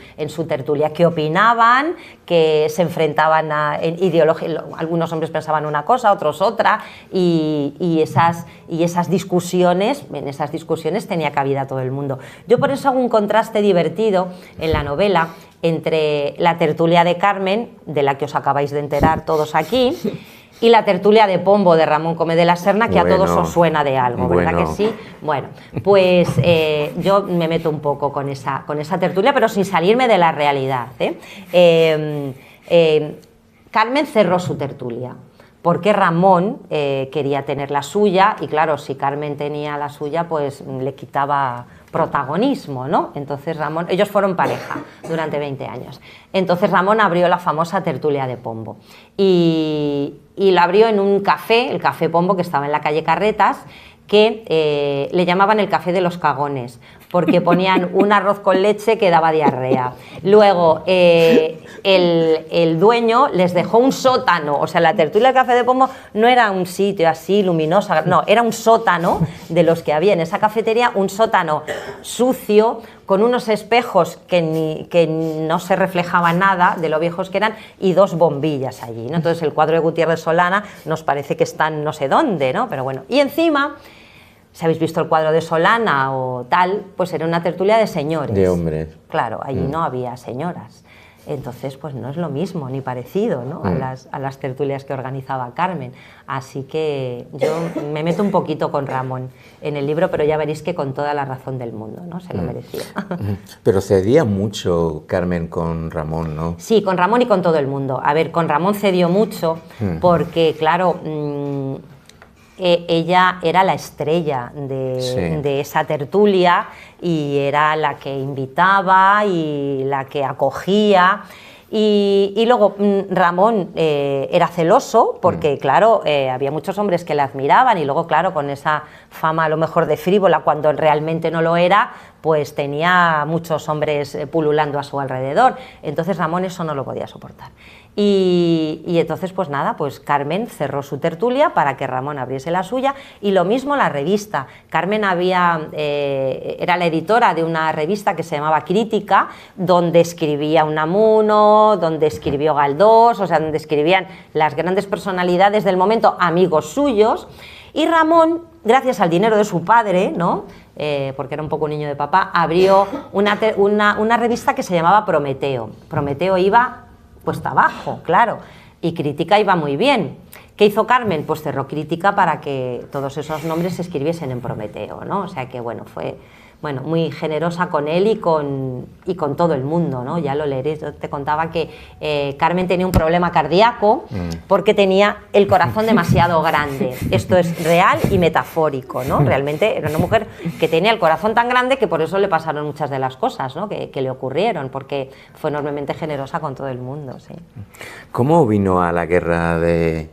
tertulia que opinaban, que se enfrentaban en ideología. Algunos hombres pensaban una cosa, otros otra, y esas discusiones, en esas discusiones tenía cabida todo el mundo. Yo por eso hago un contraste divertido en la novela entre la tertulia de Carmen, de la que os acabáis de enterar todos aquí, y la tertulia de Pombo de Ramón Come de la Serna, que a todos os suena de algo, ¿verdad que sí? Bueno, pues yo me meto un poco con esa tertulia, pero sin salirme de la realidad, Carmen cerró su tertulia porque Ramón quería tener la suya, y claro, si Carmen tenía la suya, pues le quitaba protagonismo, ¿no? Entonces Ramón, ellos fueron pareja durante 20 años. Entonces Ramón abrió la famosa tertulia de Pombo y la abrió en un café, el Café Pombo, que estaba en la calle Carretas, que le llamaban el café de los cagones, porque ponían un arroz con leche que daba diarrea. Luego el dueño les dejó un sótano, o sea, la tertulia del Café de Pombo no era un sitio así luminoso, no, era un sótano de los que había en esa cafetería, un sótano sucio, con unos espejos que no se reflejaba nada de lo viejos que eran, y dos bombillas allí, ¿no? Entonces el cuadro de Gutiérrez Solana nos parece que está en no sé dónde, ¿no? Pero bueno, y encima, si habéis visto el cuadro de Solana o tal, pues era una tertulia de señores. De hombres. Claro, allí no había señoras. Entonces, pues no es lo mismo, ni parecido, ¿no? a las tertulias que organizaba Carmen. Así que yo me meto un poquito con Ramón en el libro, pero ya veréis que con toda la razón del mundo, ¿no? Se lo merecía. Pero cedía mucho Carmen con Ramón, ¿no? Sí, con Ramón y con todo el mundo. A ver, con Ramón cedió mucho porque, claro, ella era la estrella de esa tertulia, y era la que invitaba y la que acogía. Y luego Ramón era celoso porque, claro, había muchos hombres que la admiraban, y luego, claro, con esa fama a lo mejor de frívola, cuando realmente no lo era, pues tenía muchos hombres pululando a su alrededor. Entonces Ramón eso no lo podía soportar. Y entonces, pues nada, pues Carmen cerró su tertulia para que Ramón abriese la suya, y lo mismo la revista. Carmen era la editora de una revista que se llamaba Crítica, donde escribía Unamuno, donde escribió Galdós, o sea, donde escribían las grandes personalidades del momento, amigos suyos, y Ramón, gracias al dinero de su padre, ¿no? Porque era un poco niño de papá, abrió una revista que se llamaba Prometeo. Prometeo iba puesta abajo, claro, y Crítica iba muy bien. ¿Qué hizo Carmen? Pues cerró Crítica para que todos esos nombres se escribiesen en Prometeo, ¿no? O sea que, bueno, fue bueno, muy generosa con él y con todo el mundo, ¿no? Ya lo leeréis. Yo te contaba que Carmen tenía un problema cardíaco porque tenía el corazón demasiado grande. Esto es real y metafórico, ¿no? Realmente era una mujer que tenía el corazón tan grande que por eso le pasaron muchas de las cosas, ¿no? que le ocurrieron, porque fue enormemente generosa con todo el mundo, sí. ¿Cómo vino a la guerra de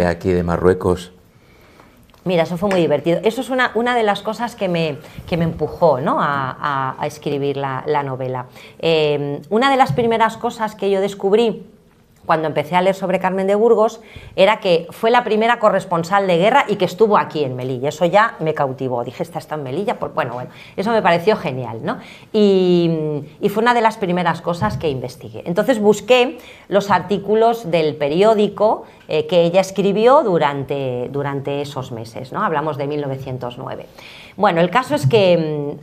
aquí de Marruecos? Mira, eso fue muy divertido. Eso es una de las cosas que me empujó, ¿no? a escribir la novela. Una de las primeras cosas que yo descubrí cuando empecé a leer sobre Carmen de Burgos era que fue la primera corresponsal de guerra y que estuvo aquí en Melilla. Eso ya me cautivó. Dije, ¿esta está en Melilla? Pues bueno, eso me pareció genial, ¿no? Y fue una de las primeras cosas que investigué. Entonces busqué los artículos del periódico que ella escribió durante esos meses, ¿no? Hablamos de 1909. Bueno, el caso es que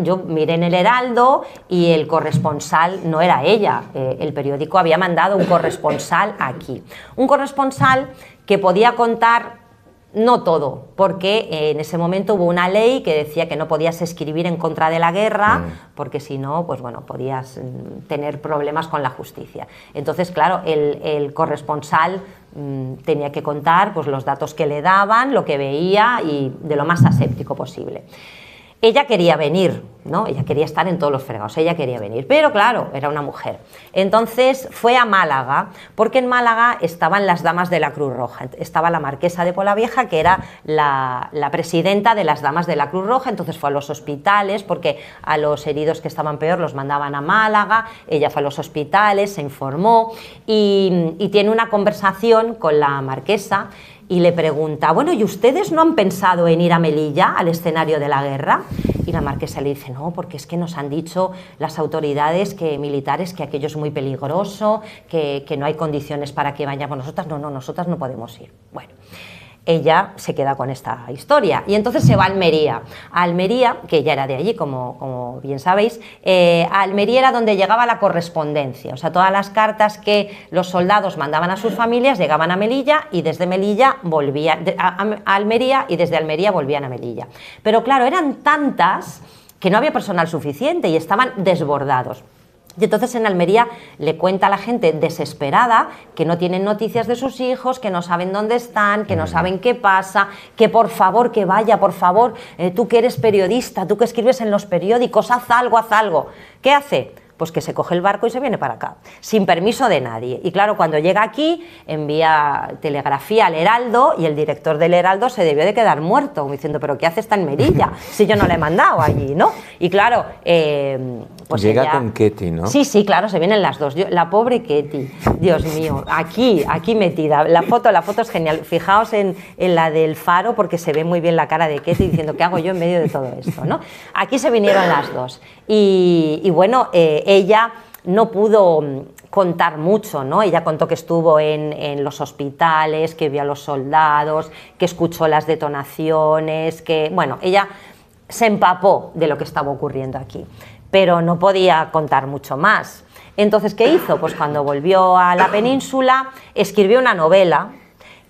yo miré en el Heraldo y el corresponsal no era ella. El periódico había mandado un corresponsal aquí. Un corresponsal que podía contar no todo, porque en ese momento hubo una ley que decía que no podías escribir en contra de la guerra, porque si no, pues bueno, podías tener problemas con la justicia. Entonces, claro, el corresponsal tenía que contar pues los datos que le daban, lo que veía y de lo más aséptico posible. Ella quería venir, ¿no? Ella quería estar en todos los fregados, ella quería venir, pero claro, era una mujer. Entonces fue a Málaga, porque en Málaga estaban las damas de la Cruz Roja. Estaba la marquesa de Polavieja, que era la presidenta de las damas de la Cruz Roja. Entonces fue a los hospitales, porque a los heridos que estaban peor los mandaban a Málaga. Ella fue a los hospitales, se informó y tiene una conversación con la marquesa y le pregunta, bueno, ¿y ustedes no han pensado en ir a Melilla, al escenario de la guerra? Y la marquesa le dice, no, porque es que nos han dicho las autoridades militares que aquello es muy peligroso, que no hay condiciones para que vayamos nosotras. No, nosotras no podemos ir. Bueno, ella se queda con esta historia y entonces se va a Almería. A Almería, que ella era de allí, como bien sabéis, a Almería era donde llegaba la correspondencia, o sea, todas las cartas que los soldados mandaban a sus familias llegaban a Melilla y desde Melilla volvían a Almería y desde Almería volvían a Melilla. Pero claro, eran tantas que no había personal suficiente y estaban desbordados. Y entonces en Almería le cuenta a la gente desesperada que no tienen noticias de sus hijos, que no saben dónde están, que no saben qué pasa, que por favor que vaya, por favor, tú que eres periodista, tú que escribes en los periódicos, haz algo, haz algo. ¿Qué hace? Pues que se coge el barco y se viene para acá, sin permiso de nadie. Y claro, cuando llega aquí, envía telegrafía al Heraldo y el director del Heraldo se debió de quedar muerto, diciendo, ¿pero qué hace esta en Melilla? Si yo no la he mandado allí, ¿no? Y claro, pues llega ella... con Ketty, ¿no? Sí, claro, se vienen las dos. La pobre Ketty, Dios mío, aquí metida. La foto es genial. Fijaos en la del Faro, porque se ve muy bien la cara de Ketty diciendo, ¿qué hago yo en medio de todo esto, ¿no? Aquí se vinieron las dos. Y bueno, ella no pudo contar mucho, ¿no? Ella contó que estuvo en los hospitales, que vio a los soldados, que escuchó las detonaciones, que, bueno, ella se empapó de lo que estaba ocurriendo aquí, pero no podía contar mucho más. Entonces, ¿qué hizo? Pues cuando volvió a la península, escribió una novela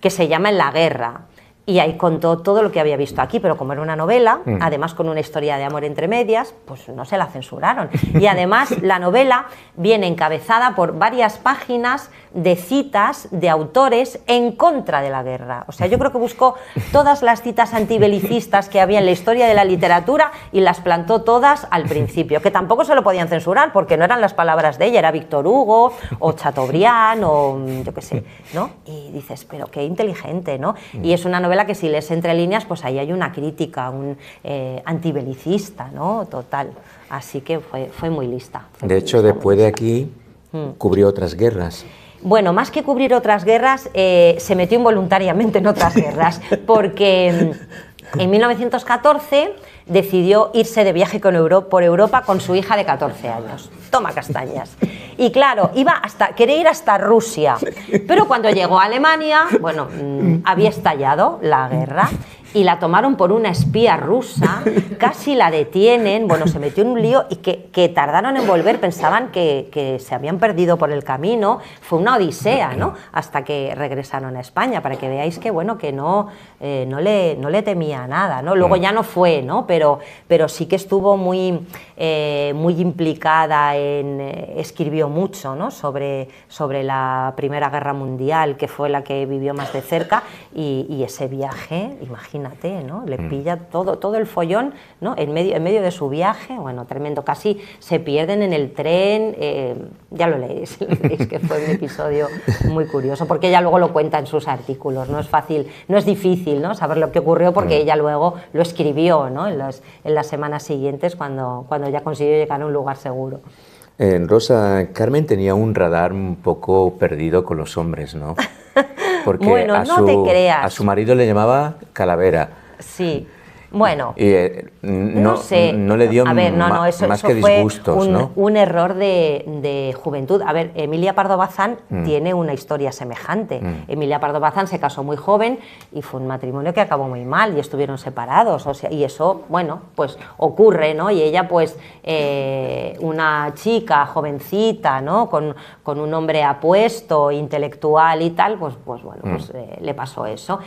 que se llama En la guerra, y ahí contó todo lo que había visto aquí, pero como era una novela, además con una historia de amor entre medias, pues no se la censuraron. Y además la novela viene encabezada por varias páginas de citas de autores en contra de la guerra. O sea, yo creo que buscó todas las citas antibelicistas que había en la historia de la literatura y las plantó todas al principio, que tampoco se lo podían censurar porque no eran las palabras de ella, era Víctor Hugo o Chateaubriand o yo qué sé, ¿no? Y dices, pero qué inteligente, ¿no? Y es una novela que si lees entre líneas, pues ahí hay una crítica, un antibelicista, ¿no? Total. Así que fue muy lista. De hecho, después de aquí, cubrió otras guerras. Bueno, más que cubrir otras guerras, se metió involuntariamente en otras guerras, porque en 1914 decidió irse de viaje por Europa con su hija de 14 años. Toma castañas. Y claro, quería ir hasta Rusia, pero cuando llegó a Alemania, bueno, había estallado la guerra y la tomaron por una espía rusa, casi la detienen, bueno, se metió en un lío y que tardaron en volver, pensaban que se habían perdido por el camino, fue una odisea, ¿no? Hasta que regresaron a España, para que veáis que, bueno, que no le temía nada, ¿no? Luego ya no fue, ¿no? Pero sí que estuvo muy implicada escribió mucho, ¿no? sobre la Primera Guerra Mundial, que fue la que vivió más de cerca, y ese viaje, imagínate, ¿no? Le pilla todo el follón, ¿no? en medio de su viaje, bueno, tremendo, casi se pierden en el tren, ya lo leéis, que fue un episodio muy curioso, porque ella luego lo cuenta en sus artículos, no es fácil, no es difícil, ¿no? saber lo que ocurrió, porque ella luego lo escribió, ¿no? en las semanas siguientes, cuando ya consiguió llegar a un lugar seguro. Rosa, Carmen tenía un radar un poco perdido con los hombres, ¿no? Porque bueno, no te creas. A su marido le llamaba Calavera. Sí. Bueno, y, no sé, no le dio más que disgustos, ¿no? Un error de juventud. A ver, Emilia Pardo Bazán tiene una historia semejante. Emilia Pardo Bazán se casó muy joven y fue un matrimonio que acabó muy mal y estuvieron separados. O sea, y eso, bueno, pues ocurre, ¿no? Y ella, pues, una chica jovencita, ¿no? Con un hombre apuesto, intelectual y tal, pues bueno, pues le pasó eso.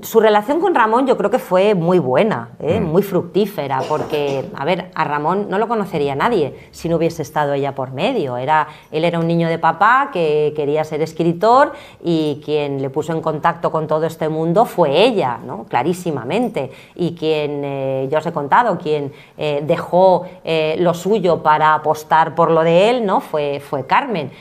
Su relación con Ramón yo creo que fue muy buena, muy fructífera, porque, a ver, a Ramón no lo conocería nadie si no hubiese estado ella por medio. Él era un niño de papá que quería ser escritor y quien le puso en contacto con todo este mundo fue ella, ¿no? Clarísimamente. Y quien, ya os he contado, quien dejó lo suyo para apostar por lo de él, ¿no? fue Carmen.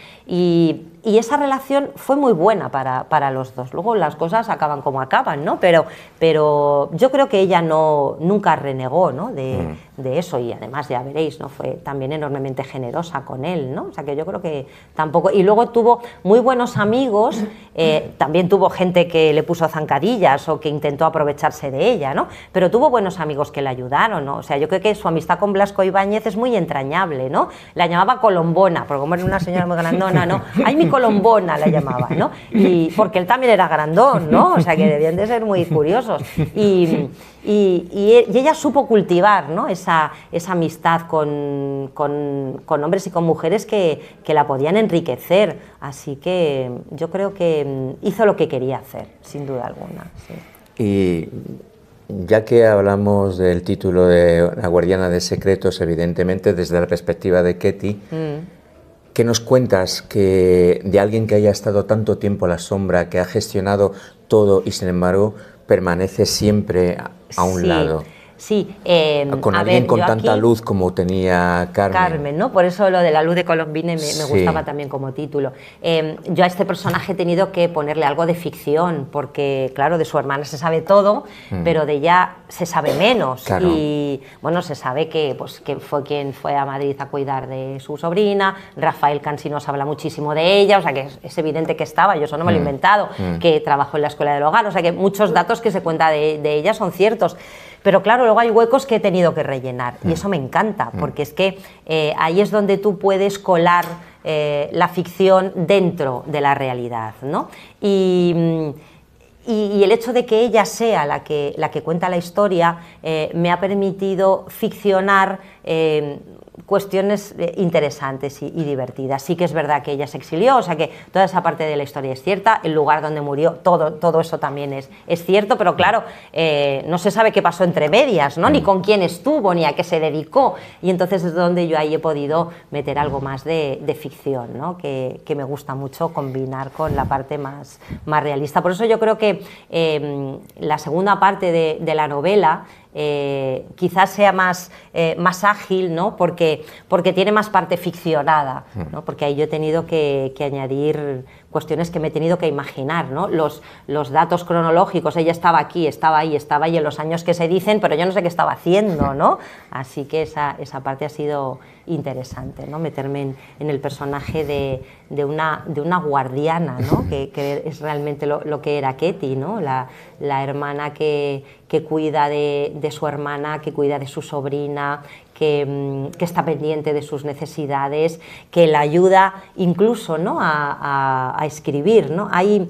Y esa relación fue muy buena para los dos. Luego las cosas acaban como acaban, ¿no? Pero yo creo que ella nunca renegó, ¿no? de eso, y además ya veréis, ¿no? Fue también enormemente generosa con él, ¿no? O sea que yo creo que tampoco... Y luego tuvo muy buenos amigos, también tuvo gente que le puso zancadillas o que intentó aprovecharse de ella, ¿no? Pero tuvo buenos amigos que le ayudaron, ¿no? O sea, yo creo que su amistad con Blasco Ibáñez es muy entrañable, ¿no? La llamaba Colombona, porque como era una señora muy grandona, ¿no? ¡Ay, mi Colombona! La llamaba, ¿no? Y porque él también era grandón, ¿no? O sea, que debían de ser muy curiosos. Y ella supo cultivar, ¿no? esa amistad con hombres y con mujeres que la podían enriquecer. Así que yo creo que hizo lo que quería hacer, sin duda alguna. Sí. Y ya que hablamos del título de La guardiana de secretos, evidentemente desde la perspectiva de Ketty, ¿qué nos cuentas de alguien que haya estado tanto tiempo a la sombra, que ha gestionado todo y sin embargo permanece siempre a un lado? Sí, con alguien con tanta luz como tenía Carmen. ¿no? Por eso lo de la luz de Colombine me gustaba también como título. Yo a este personaje he tenido que ponerle algo de ficción, porque claro, de su hermana se sabe todo, pero de ella se sabe menos. Claro. Y bueno, se sabe que fue quien fue a Madrid a cuidar de su sobrina. Rafael Cansinos habla muchísimo de ella, o sea que es evidente que estaba, yo eso no me lo he inventado, que trabajó en la Escuela del Hogar, o sea que muchos datos que se cuenta de ella son ciertos. Pero claro, luego hay huecos que he tenido que rellenar y eso me encanta, porque es que ahí es donde tú puedes colar la ficción dentro de la realidad, ¿no? Y el hecho de que ella sea la que cuenta la historia me ha permitido ficcionar cuestiones interesantes y divertidas. Sí que es verdad que ella se exilió, o sea que toda esa parte de la historia es cierta, el lugar donde murió, todo eso también es cierto, pero claro, no se sabe qué pasó entre medias, ¿no? Ni con quién estuvo, ni a qué se dedicó, y entonces es donde yo ahí he podido meter algo más de ficción, ¿no? Que me gusta mucho combinar con la parte más realista. Por eso yo creo que la segunda parte de la novela quizás sea más ágil, ¿no? Porque tiene más parte ficcionada, ¿no? Porque ahí yo he tenido que añadir cuestiones que me he tenido que imaginar, ¿no? Los datos cronológicos, ella estaba aquí, estaba ahí en los años que se dicen, pero yo no sé qué estaba haciendo, ¿no? Así que esa parte ha sido interesante, ¿no? Meterme en el personaje de una guardiana, ¿no? que es realmente lo que era Ketty, ¿no? La hermana que cuida de su hermana, que cuida de su sobrina, que está pendiente de sus necesidades, que la ayuda incluso, ¿no? a escribir, ¿no? Hay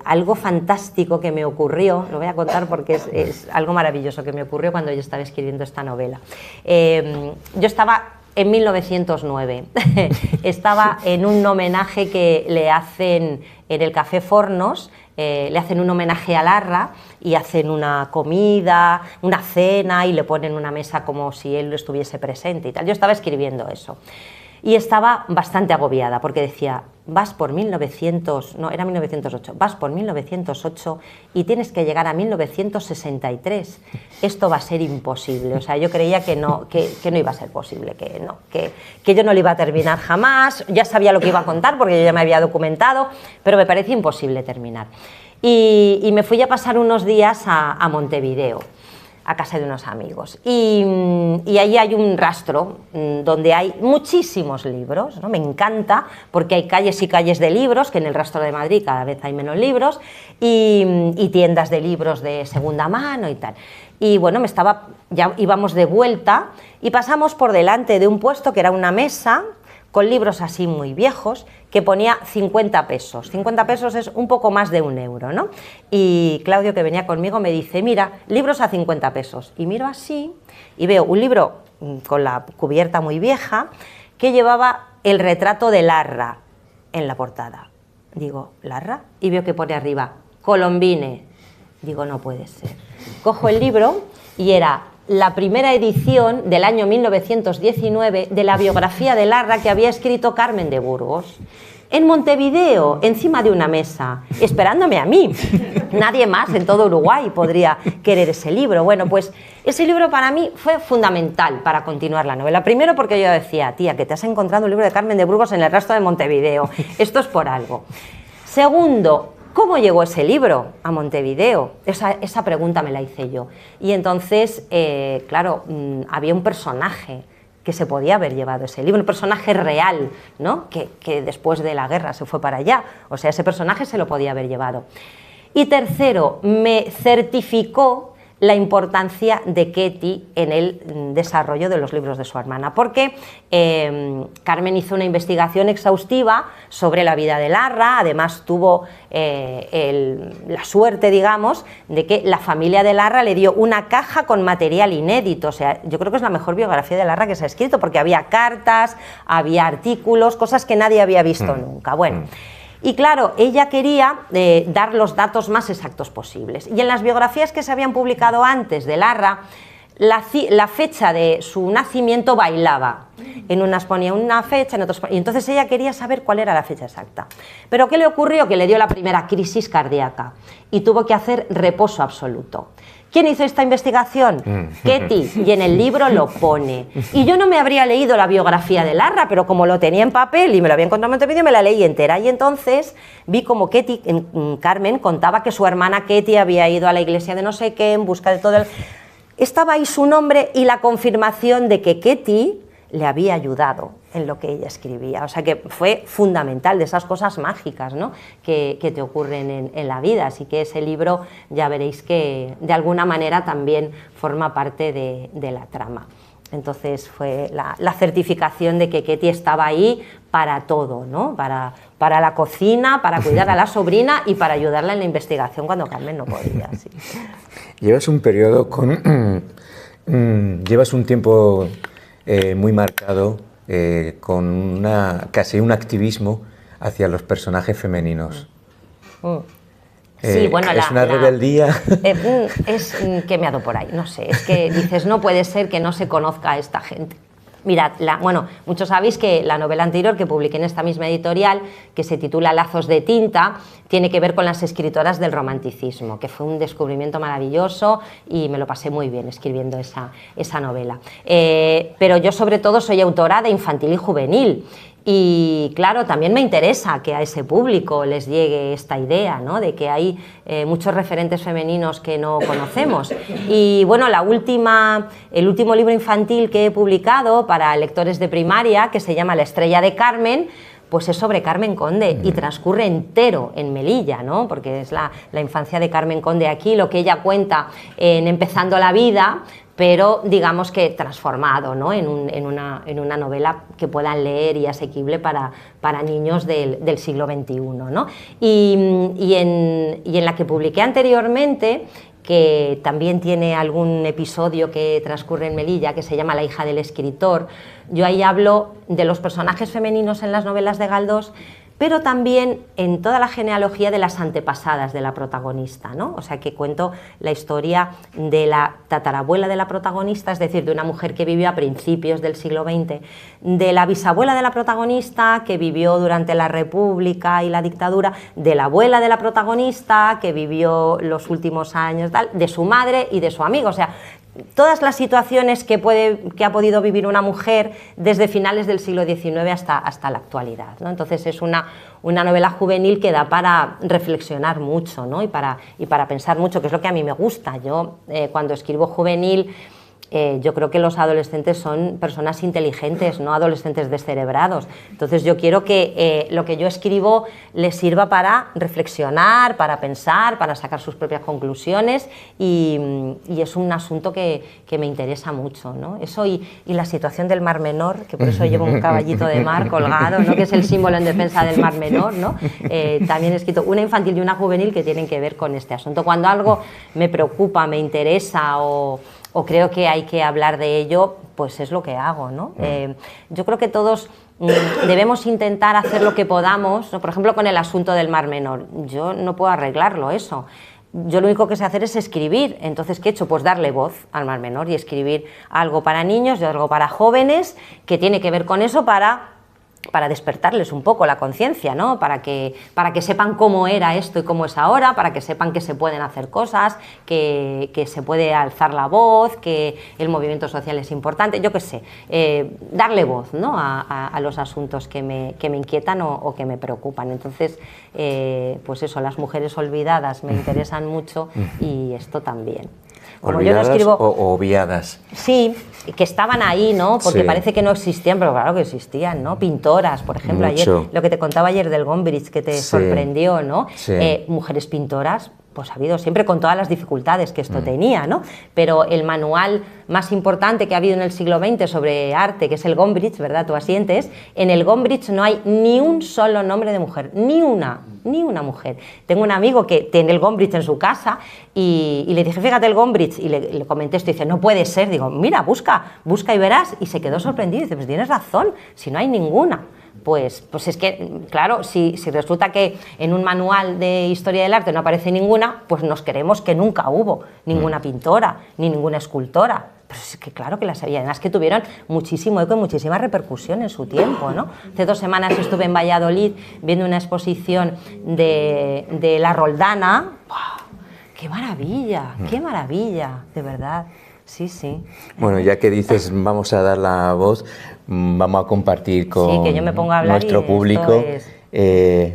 algo fantástico que me ocurrió, lo voy a contar porque es algo maravilloso que me ocurrió cuando yo estaba escribiendo esta novela. Yo estaba en 1909, estaba en un homenaje que le hacen en el Café Fornos, le hacen un homenaje a Larra y hacen una comida, una cena y le ponen una mesa como si él estuviese presente y tal. Yo estaba escribiendo eso y estaba bastante agobiada porque decía, vas por 1908, vas por 1908 y tienes que llegar a 1963. Esto va a ser imposible. O sea, yo creía que no iba a ser posible, que yo no lo iba a terminar jamás. Ya sabía lo que iba a contar porque yo ya me había documentado, pero me parecía imposible terminar. Y me fui a pasar unos días a Montevideo, a casa de unos amigos, y ahí hay un rastro donde hay muchísimos libros, ¿no? Me encanta porque hay calles y calles de libros, que en el rastro de Madrid cada vez hay menos libros, y tiendas de libros de segunda mano y tal. Y bueno, ya íbamos de vuelta y pasamos por delante de un puesto que era una mesa con libros así muy viejos, que ponía 50 pesos. 50 pesos es un poco más de 1 euro, ¿no? Y Claudio, que venía conmigo, me dice, mira, libros a 50 pesos. Y miro así y veo un libro con la cubierta muy vieja que llevaba el retrato de Larra en la portada. Digo, ¿Larra? Y veo que pone arriba, Colombine. Digo, no puede ser. Cojo el libro y era la primera edición del año 1919 de la biografía de Larra que había escrito Carmen de Burgos, en Montevideo, encima de una mesa, esperándome a mí. Nadie más en todo Uruguay podría querer ese libro. Bueno, pues ese libro para mí fue fundamental para continuar la novela. Primero porque yo decía, tía, que te has encontrado un libro de Carmen de Burgos en el rastro de Montevideo. Esto es por algo. Segundo, ¿cómo llegó ese libro a Montevideo? Esa pregunta me la hice yo. Y entonces, claro, había un personaje que se podía haber llevado ese libro, un personaje real, ¿no? que después de la guerra se fue para allá. O sea, ese personaje se lo podía haber llevado. Y tercero, me certificó la importancia de Ketty en el desarrollo de los libros de su hermana, porque Carmen hizo una investigación exhaustiva sobre la vida de Larra, además tuvo la suerte, digamos, de que la familia de Larra le dio una caja con material inédito. O sea, yo creo que es la mejor biografía de Larra que se ha escrito, porque había cartas, había artículos, cosas que nadie había visto nunca. Bueno. Y claro, ella quería dar los datos más exactos posibles. Y en las biografías que se habían publicado antes de Larra, la fecha de su nacimiento bailaba. En unas ponía una fecha, en otras ponía... Y entonces ella quería saber cuál era la fecha exacta. Pero ¿qué le ocurrió? Que le dio la primera crisis cardíaca y tuvo que hacer reposo absoluto. ¿Quién hizo esta investigación? Ketty, y en el libro lo pone. Y yo no me habría leído la biografía de Larra, pero como lo tenía en papel y me lo había encontrado en Montevideo, me la leí entera. Y entonces vi como Ketty, Carmen contaba que su hermana Ketty había ido a la iglesia de no sé qué en busca de todo el... Estaba ahí su nombre y la confirmación de que Ketty le había ayudado en lo que ella escribía. O sea que fue fundamental, de esas cosas mágicas, ¿no? que te ocurren en la vida. Así que ese libro ya veréis que de alguna manera también forma parte de la trama. Entonces fue la certificación de que Ketty estaba ahí para todo, ¿no? Para la cocina, para cuidar a la sobrina y para ayudarla en la investigación cuando Carmen no podía. Sí. Llevas un periodo llevas un tiempo muy marcado con casi un activismo hacia los personajes femeninos. Sí, bueno, es una rebeldía. Es quemado por ahí, no sé, es que dices, no puede ser que no se conozca a esta gente. Mirad, bueno, muchos sabéis que la novela anterior que publiqué en esta misma editorial, que se titula Lazos de tinta, tiene que ver con las escritoras del romanticismo, que fue un descubrimiento maravilloso y me lo pasé muy bien escribiendo esa novela. Pero yo sobre todo soy autora de infantil y juvenil. Y claro, también me interesa que a ese público les llegue esta idea, ¿no? De que hay muchos referentes femeninos que no conocemos. Y bueno, el último libro infantil que he publicado para lectores de primaria, que se llama La estrella de Carmen, pues es sobre Carmen Conde y transcurre entero en Melilla, ¿no? Porque es la infancia de Carmen Conde aquí, lo que ella cuenta en Empezando la vida, pero digamos que transformado, ¿no? en una novela que puedan leer y asequible para niños del siglo XXI, ¿no? Y en la que publiqué anteriormente, que también tiene algún episodio que transcurre en Melilla, que se llama La hija del escritor, yo ahí hablo de los personajes femeninos en las novelas de Galdós, pero también en toda la genealogía de las antepasadas de la protagonista, ¿no? O sea, que cuento la historia de la tatarabuela de la protagonista, es decir, de una mujer que vivió a principios del siglo XX, de la bisabuela de la protagonista, que vivió durante la República y la dictadura, de la abuela de la protagonista, que vivió los últimos años, tal, de su madre y de su amigo, o sea, todas las situaciones que ha podido vivir una mujer desde finales del siglo XIX hasta la actualidad, ¿no? Entonces es una novela juvenil que da para reflexionar mucho, ¿no? y para pensar mucho, que es lo que a mí me gusta. Yo cuando escribo juvenil, yo creo que los adolescentes son personas inteligentes, no adolescentes descerebrados. Entonces yo quiero que lo que yo escribo les sirva para reflexionar, para pensar, para sacar sus propias conclusiones, y es un asunto que me interesa mucho, ¿no? Eso y la situación del Mar Menor, que por eso llevo un caballito de mar colgado, ¿no? Que es el símbolo en defensa del Mar Menor, ¿no? También he escrito una infantil y una juvenil que tienen que ver con este asunto. Cuando algo me preocupa, me interesa o creo que hay que hablar de ello, pues es lo que hago, ¿no? Yo creo que todos debemos intentar hacer lo que podamos, ¿no? Por ejemplo, con el asunto del Mar Menor. Yo no puedo arreglarlo eso. Yo lo único que sé hacer es escribir. Entonces, ¿qué he hecho? Pues darle voz al Mar Menor y escribir algo para niños y algo para jóvenes que tiene que ver con eso para despertarles un poco la conciencia, ¿no? Para que sepan cómo era esto y cómo es ahora, para que sepan que se pueden hacer cosas, que se puede alzar la voz, que el movimiento social es importante, yo qué sé, darle voz, ¿no? a los asuntos que me inquietan o que me preocupan. Entonces, pues eso, las mujeres olvidadas me interesan mucho y esto también. Como ¿olvidadas yo no escribo, o obviadas? Sí, que estaban ahí, ¿no? Porque sí, parece que no existían, pero claro que existían, ¿no? Pintoras, por ejemplo, ayer, lo que te contaba ayer del Gombrich, que te sorprendió, ¿no? Sí. Mujeres pintoras, pues ha habido siempre, con todas las dificultades que esto tenía, ¿no? Pero el manual más importante que ha habido en el siglo XX sobre arte, que es el Gombrich, ¿verdad? Tú asientes, en el Gombrich no hay ni un solo nombre de mujer, ni una mujer. Tengo un amigo que tiene el Gombrich en su casa y le dije, fíjate el Gombrich, y le comenté esto, y dice, no puede ser. Digo, mira, busca y verás, y se quedó sorprendido, y dice, pues tienes razón, si no hay ninguna. Pues es que, claro, si resulta que en un manual de historia del arte no aparece ninguna, pues nos creemos que nunca hubo ninguna pintora, ni ninguna escultora. Pero es que claro que las había, además que tuvieron muchísimo eco y muchísima repercusión en su tiempo, ¿no? Hace 2 semanas estuve en Valladolid viendo una exposición de la Roldana. ¡Wow! ¡Qué maravilla, de verdad! Sí, sí. Bueno, ya que dices vamos a dar la voz, vamos a compartir con que yo me pongo a hablar nuestro público el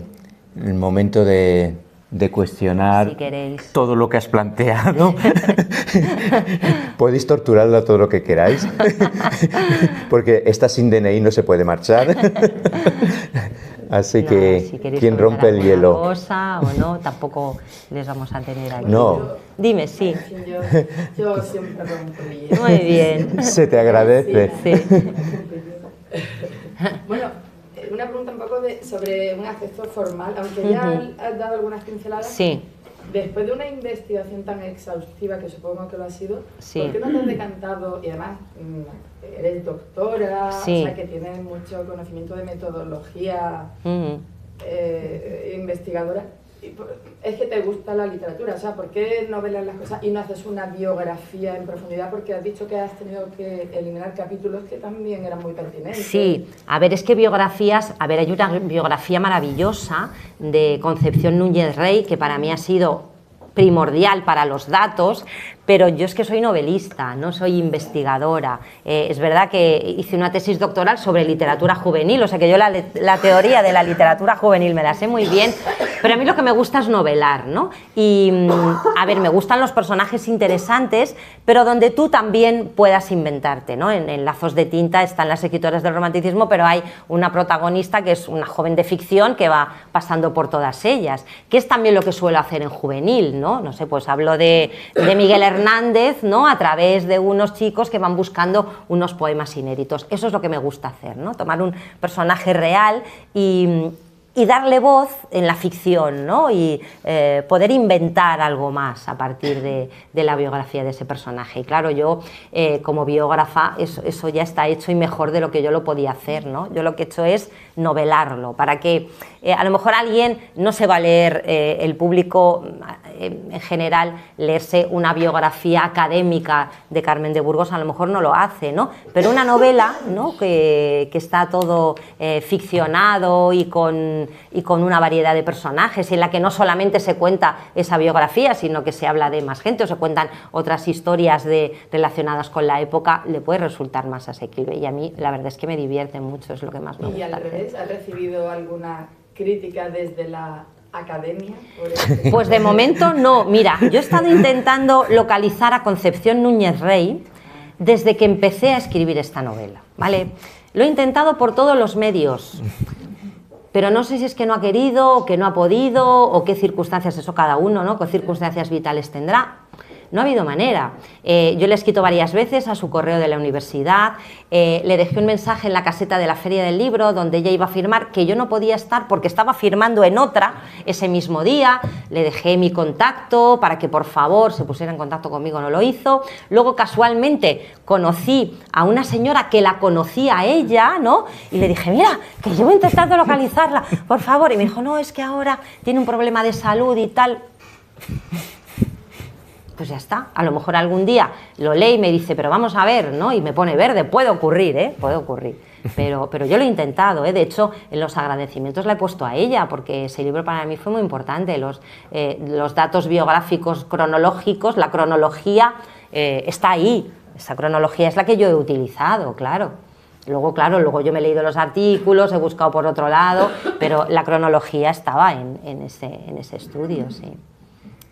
momento de cuestionar si todo lo que has planteado. Podéis torturarla todo lo que queráis, porque está sin DNI, no se puede marchar. Así que, si ¿quién rompe el hielo? Cosa o no, tampoco les vamos a tener aquí. No. Dime, sí. Yo siempre rompo el hielo. Muy bien. Se te agradece. Sí. Bueno, una pregunta un poco sobre un aspecto formal, aunque ya has dado algunas pinceladas. Sí. Después de una investigación tan exhaustiva, que supongo que lo ha sido, sí. ¿por qué no te has decantado? Y además, eres doctora, sí. o sea, que tienes mucho conocimiento de metodología investigadora. Es que te gusta la literatura, o sea, ¿por qué novelas las cosas y no haces una biografía en profundidad? Porque has dicho que has tenido que eliminar capítulos que también eran muy pertinentes. Sí, a ver, es que biografías, hay una biografía maravillosa de Concepción Núñez Rey, que para mí ha sido primordial para los datos, pero yo es que soy novelista, no soy investigadora. Es verdad que hice una tesis doctoral sobre literatura juvenil, o sea que yo la teoría de la literatura juvenil me la sé muy bien, pero a mí lo que me gusta es novelar, ¿no? Y, a ver, me gustan los personajes interesantes, pero donde tú también puedas inventarte, ¿no? En Lazos de tinta están las escritoras del romanticismo, pero hay una protagonista que es una joven de ficción que va pasando por todas ellas, que es también lo que suelo hacer en juvenil, ¿no? ¿no? No sé, pues hablo de Miguel Hernández, ¿no? A través de unos chicos que van buscando unos poemas inéditos. Eso es lo que me gusta hacer, ¿no? Tomar un personaje real y darle voz en la ficción, ¿no? Y poder inventar algo más a partir de la biografía de ese personaje. Y claro, yo como biógrafa eso ya está hecho y mejor de lo que yo lo podía hacer, ¿no? Yo lo que he hecho es novelarlo, para que a lo mejor alguien no se va a leer, el público en general, leerse una biografía académica de Carmen de Burgos, a lo mejor no lo hace, ¿no? Pero una novela, ¿no? que está todo ficcionado y con una variedad de personajes, en la que no solamente se cuenta esa biografía, sino que se habla de más gente o se cuentan otras historias relacionadas con la época, le puede resultar más asequible. Y a mí la verdad es que me divierte mucho, es lo que más me gusta. ¿Y al revés? ¿Has recibido alguna crítica desde la academia? Pues de momento no. Mira, yo he estado intentando localizar a Concepción Núñez Rey desde que empecé a escribir esta novela, ¿vale? Lo he intentado por todos los medios, pero no sé si es que no ha querido, o que no ha podido, o qué circunstancias, eso cada uno, ¿no? Qué circunstancias vitales tendrá. No ha habido manera. Yo le he escrito varias veces a su correo de la universidad, le dejé un mensaje en la caseta de la Feria del Libro donde ella iba a firmar, que yo no podía estar porque estaba firmando en otra ese mismo día, le dejé mi contacto para que por favor se pusiera en contacto conmigo, no lo hizo. Luego casualmente conocí a una señora que la conocía a ella, ¿no? Y le dije, mira, que llevo intentando localizarla, por favor. Y me dijo, no, es que ahora tiene un problema de salud y tal. Pues ya está, a lo mejor algún día lo lee y me dice, pero vamos a ver, ¿no? Y me pone verde, puede ocurrir, puede ocurrir, pero yo lo he intentado, de hecho, en los agradecimientos la he puesto a ella, porque ese libro para mí fue muy importante, los datos biográficos cronológicos, la cronología está ahí, esa cronología es la que yo he utilizado, claro. Luego yo me he leído los artículos, he buscado por otro lado, pero la cronología estaba en ese estudio, sí.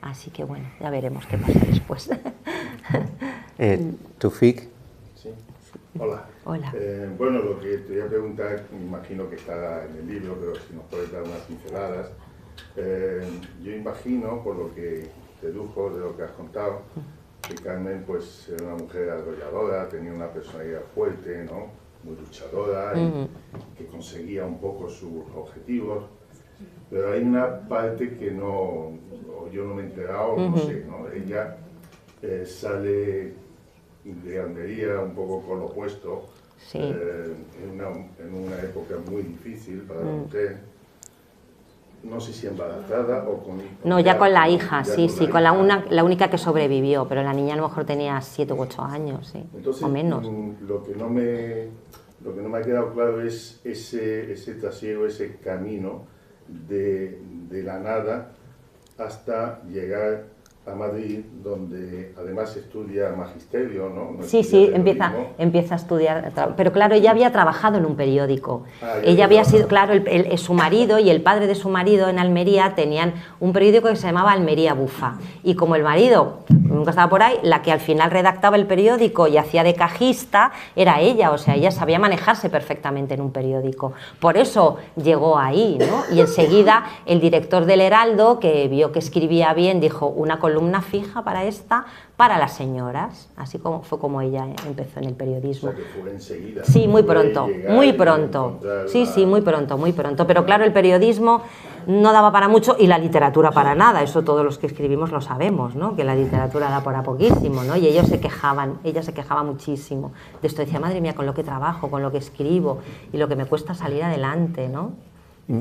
Así que bueno, ya veremos qué pasa después. Tufik. Sí. Hola. Hola. Bueno, lo que te voy a preguntar, me imagino que está en el libro, pero si nos puedes dar unas pinceladas. Yo imagino, por lo que dedujo de lo que has contado, que Carmen pues era una mujer arrolladora, tenía una personalidad fuerte, ¿no? Muy luchadora, y que conseguía un poco sus objetivos. Pero hay una parte que no, yo no me he enterado, no sé, ¿no? Ella sale de Almería un poco con lo opuesto, sí. En una época muy difícil para la mujer. No sé si embarazada o con... No, ya con la hija, sí, con la única que sobrevivió, pero la niña a lo mejor tenía 7 u 8 años, sí. Entonces, o menos. Lo que no me ha quedado claro es ese trasiego, ese camino de la nada hasta llegar a Madrid, donde además estudia magisterio, ¿no? Sí, empieza a estudiar, pero claro, ella había trabajado en un periódico. Ella había sido, claro, su marido y el padre de su marido en Almería tenían un periódico que se llamaba Almería Bufa. Y como el marido nunca estaba por ahí, la que al final redactaba el periódico y hacía de cajista era ella, o sea, ella sabía manejarse perfectamente en un periódico. Por eso llegó ahí, ¿no? Y enseguida el director del Heraldo, que vio que escribía bien, dijo, una columna fija para las señoras, así como fue como ella empezó en el periodismo. O sea, que fue enseguida. Sí, muy pronto. Sí, muy pronto. Pero claro, el periodismo no daba para mucho y la literatura para nada. Eso todos los que escribimos lo sabemos, ¿no? Que la literatura da para poquísimo, ¿no? Y ella se quejaba muchísimo de esto. Decía, madre mía, con lo que trabajo, con lo que escribo y lo que me cuesta salir adelante, ¿no?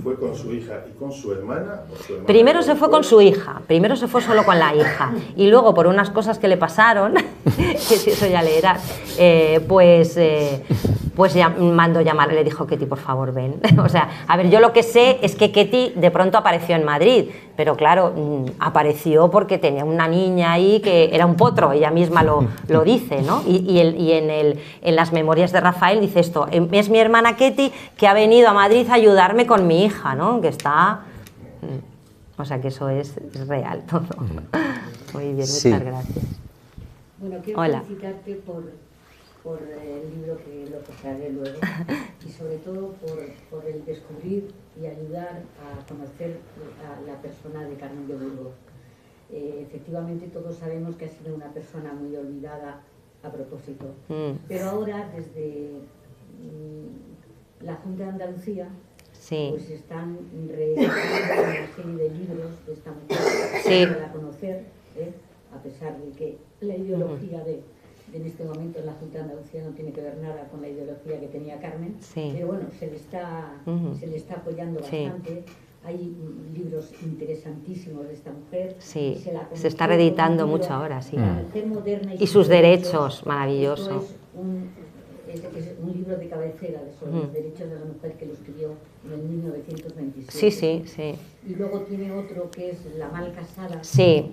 ¿Fue con su hija y con su hermana? Primero se fue con su hija, primero se fue solo con la hija y luego por unas cosas que le pasaron, que si eso ya leerás, pues ya mandó llamar, le dijo, Ketty, por favor, ven. O sea, a ver, yo lo que sé es que Ketty de pronto apareció en Madrid, pero claro, apareció porque tenía una niña ahí que era un potro, ella misma lo dice, ¿no? Y en las memorias de Rafael dice esto, es mi hermana Ketty que ha venido a Madrid a ayudarme con mi hija, ¿no? Que está... O sea, que eso es real todo. Muy bien, muchas gracias. Bueno, quiero felicitarte por el libro que lo compraré luego y sobre todo por el descubrir y ayudar a conocer a la persona de Carmen de Burgos. efectivamente todos sabemos que ha sido una persona muy olvidada a propósito. Pero ahora, desde la Junta de Andalucía, pues están reeditando una serie de libros de esta mujer para conocer, a pesar de que la ideología en este momento en la Junta de Andalucía no tiene que ver nada con la ideología que tenía Carmen, pero bueno, se le está apoyando bastante. Hay libros interesantísimos de esta mujer. Sí, se está reeditando mucho ahora, sí. La mujer moderna y sus derechos, maravilloso. Es un libro de cabecera sobre los derechos de la mujer que lo escribió en el 1927. Sí, sí, sí. Y luego tiene otro que es La mal casada. Sí,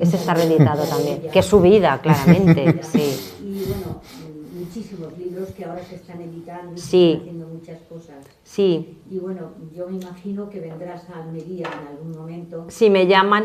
ese está reeditado también, que es su vida, claramente. Sí. Y bueno, muchísimos libros que ahora se están editando y sí. están haciendo muchas cosas. Sí. Y bueno, yo me imagino que vendrás a Almería en algún momento. Si me llaman.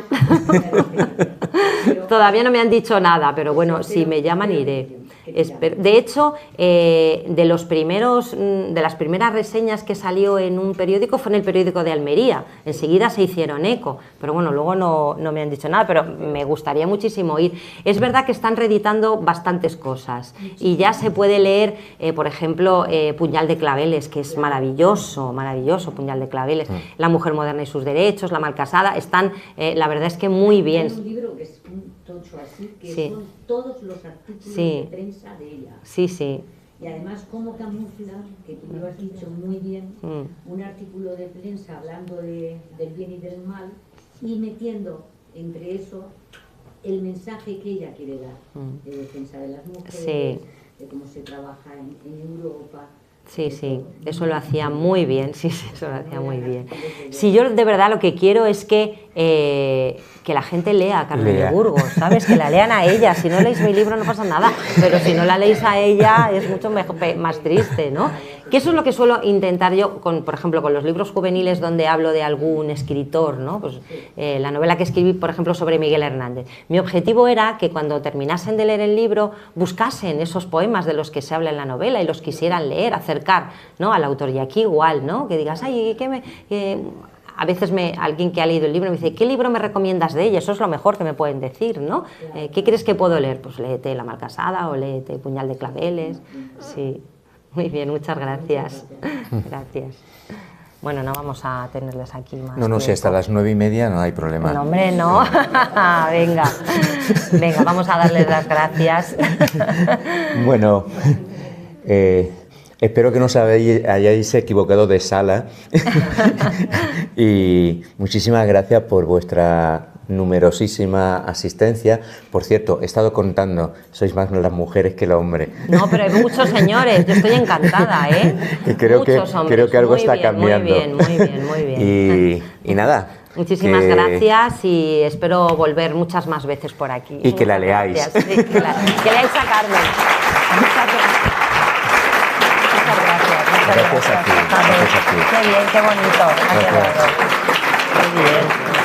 Todavía no me han dicho nada, pero bueno, si me llaman iré. De hecho, de las primeras reseñas que salió en un periódico fue en el periódico de Almería. Enseguida se hicieron eco, pero bueno, luego no me han dicho nada, pero me gustaría muchísimo ir. Es verdad que están reeditando bastantes cosas y ya se puede leer, por ejemplo, Puñal de claveles, que es maravilloso, maravilloso, Puñal de claveles. La mujer moderna y sus derechos, La mal casada, están, la verdad es que muy bien. Hay un libro que es un tocho así, que son todos los artículos de prensa de ella. Sí, sí. Y además cómo camufla, que tú lo has dicho muy bien, un artículo de prensa hablando del bien y del mal y metiendo entre eso el mensaje que ella quiere dar de defensa de las mujeres, de cómo se trabaja en Europa. Sí, sí, eso lo hacía muy bien, sí, eso lo hacía muy bien. Si yo de verdad lo que quiero es que la gente lea a Carmen de Burgos, ¿sabes? Que la lean a ella. Si no leéis mi libro no pasa nada, pero si no la leéis a ella es mucho más triste, ¿no? Que eso es lo que suelo intentar yo, por ejemplo, con los libros juveniles donde hablo de algún escritor, ¿no? Pues la novela que escribí, por ejemplo, sobre Miguel Hernández. Mi objetivo era que cuando terminasen de leer el libro buscasen esos poemas de los que se habla en la novela y los quisieran leer, acercar, ¿no?, al autor. Y aquí igual, ¿no? Que digas, ay, a veces alguien que ha leído el libro me dice, ¿qué libro me recomiendas de ella? Eso es lo mejor que me pueden decir, ¿no? ¿Qué crees que puedo leer? Pues léete La mal casada o léete Puñal de claveles. Sí, muy bien, muchas gracias. Gracias. Bueno, no vamos a tenerles aquí más. No, si hasta las 9:30 no hay problema. No, hombre, no. Venga, vamos a darles las gracias. Bueno, espero que no os hayáis equivocado de sala y muchísimas gracias por vuestra numerosísima asistencia. Por cierto, he estado contando, sois más las mujeres que los hombres. No, pero hay muchos señores, yo estoy encantada, ¿eh? Y creo que algo está cambiando. Muy bien. Y nada. Muchísimas gracias y espero volver muchas más veces por aquí. Y que la leáis. Sí, que leáis a Carmen. Muchas gracias. Gracias a ti. Qué bien, qué bonito. Gracias. Muy bien.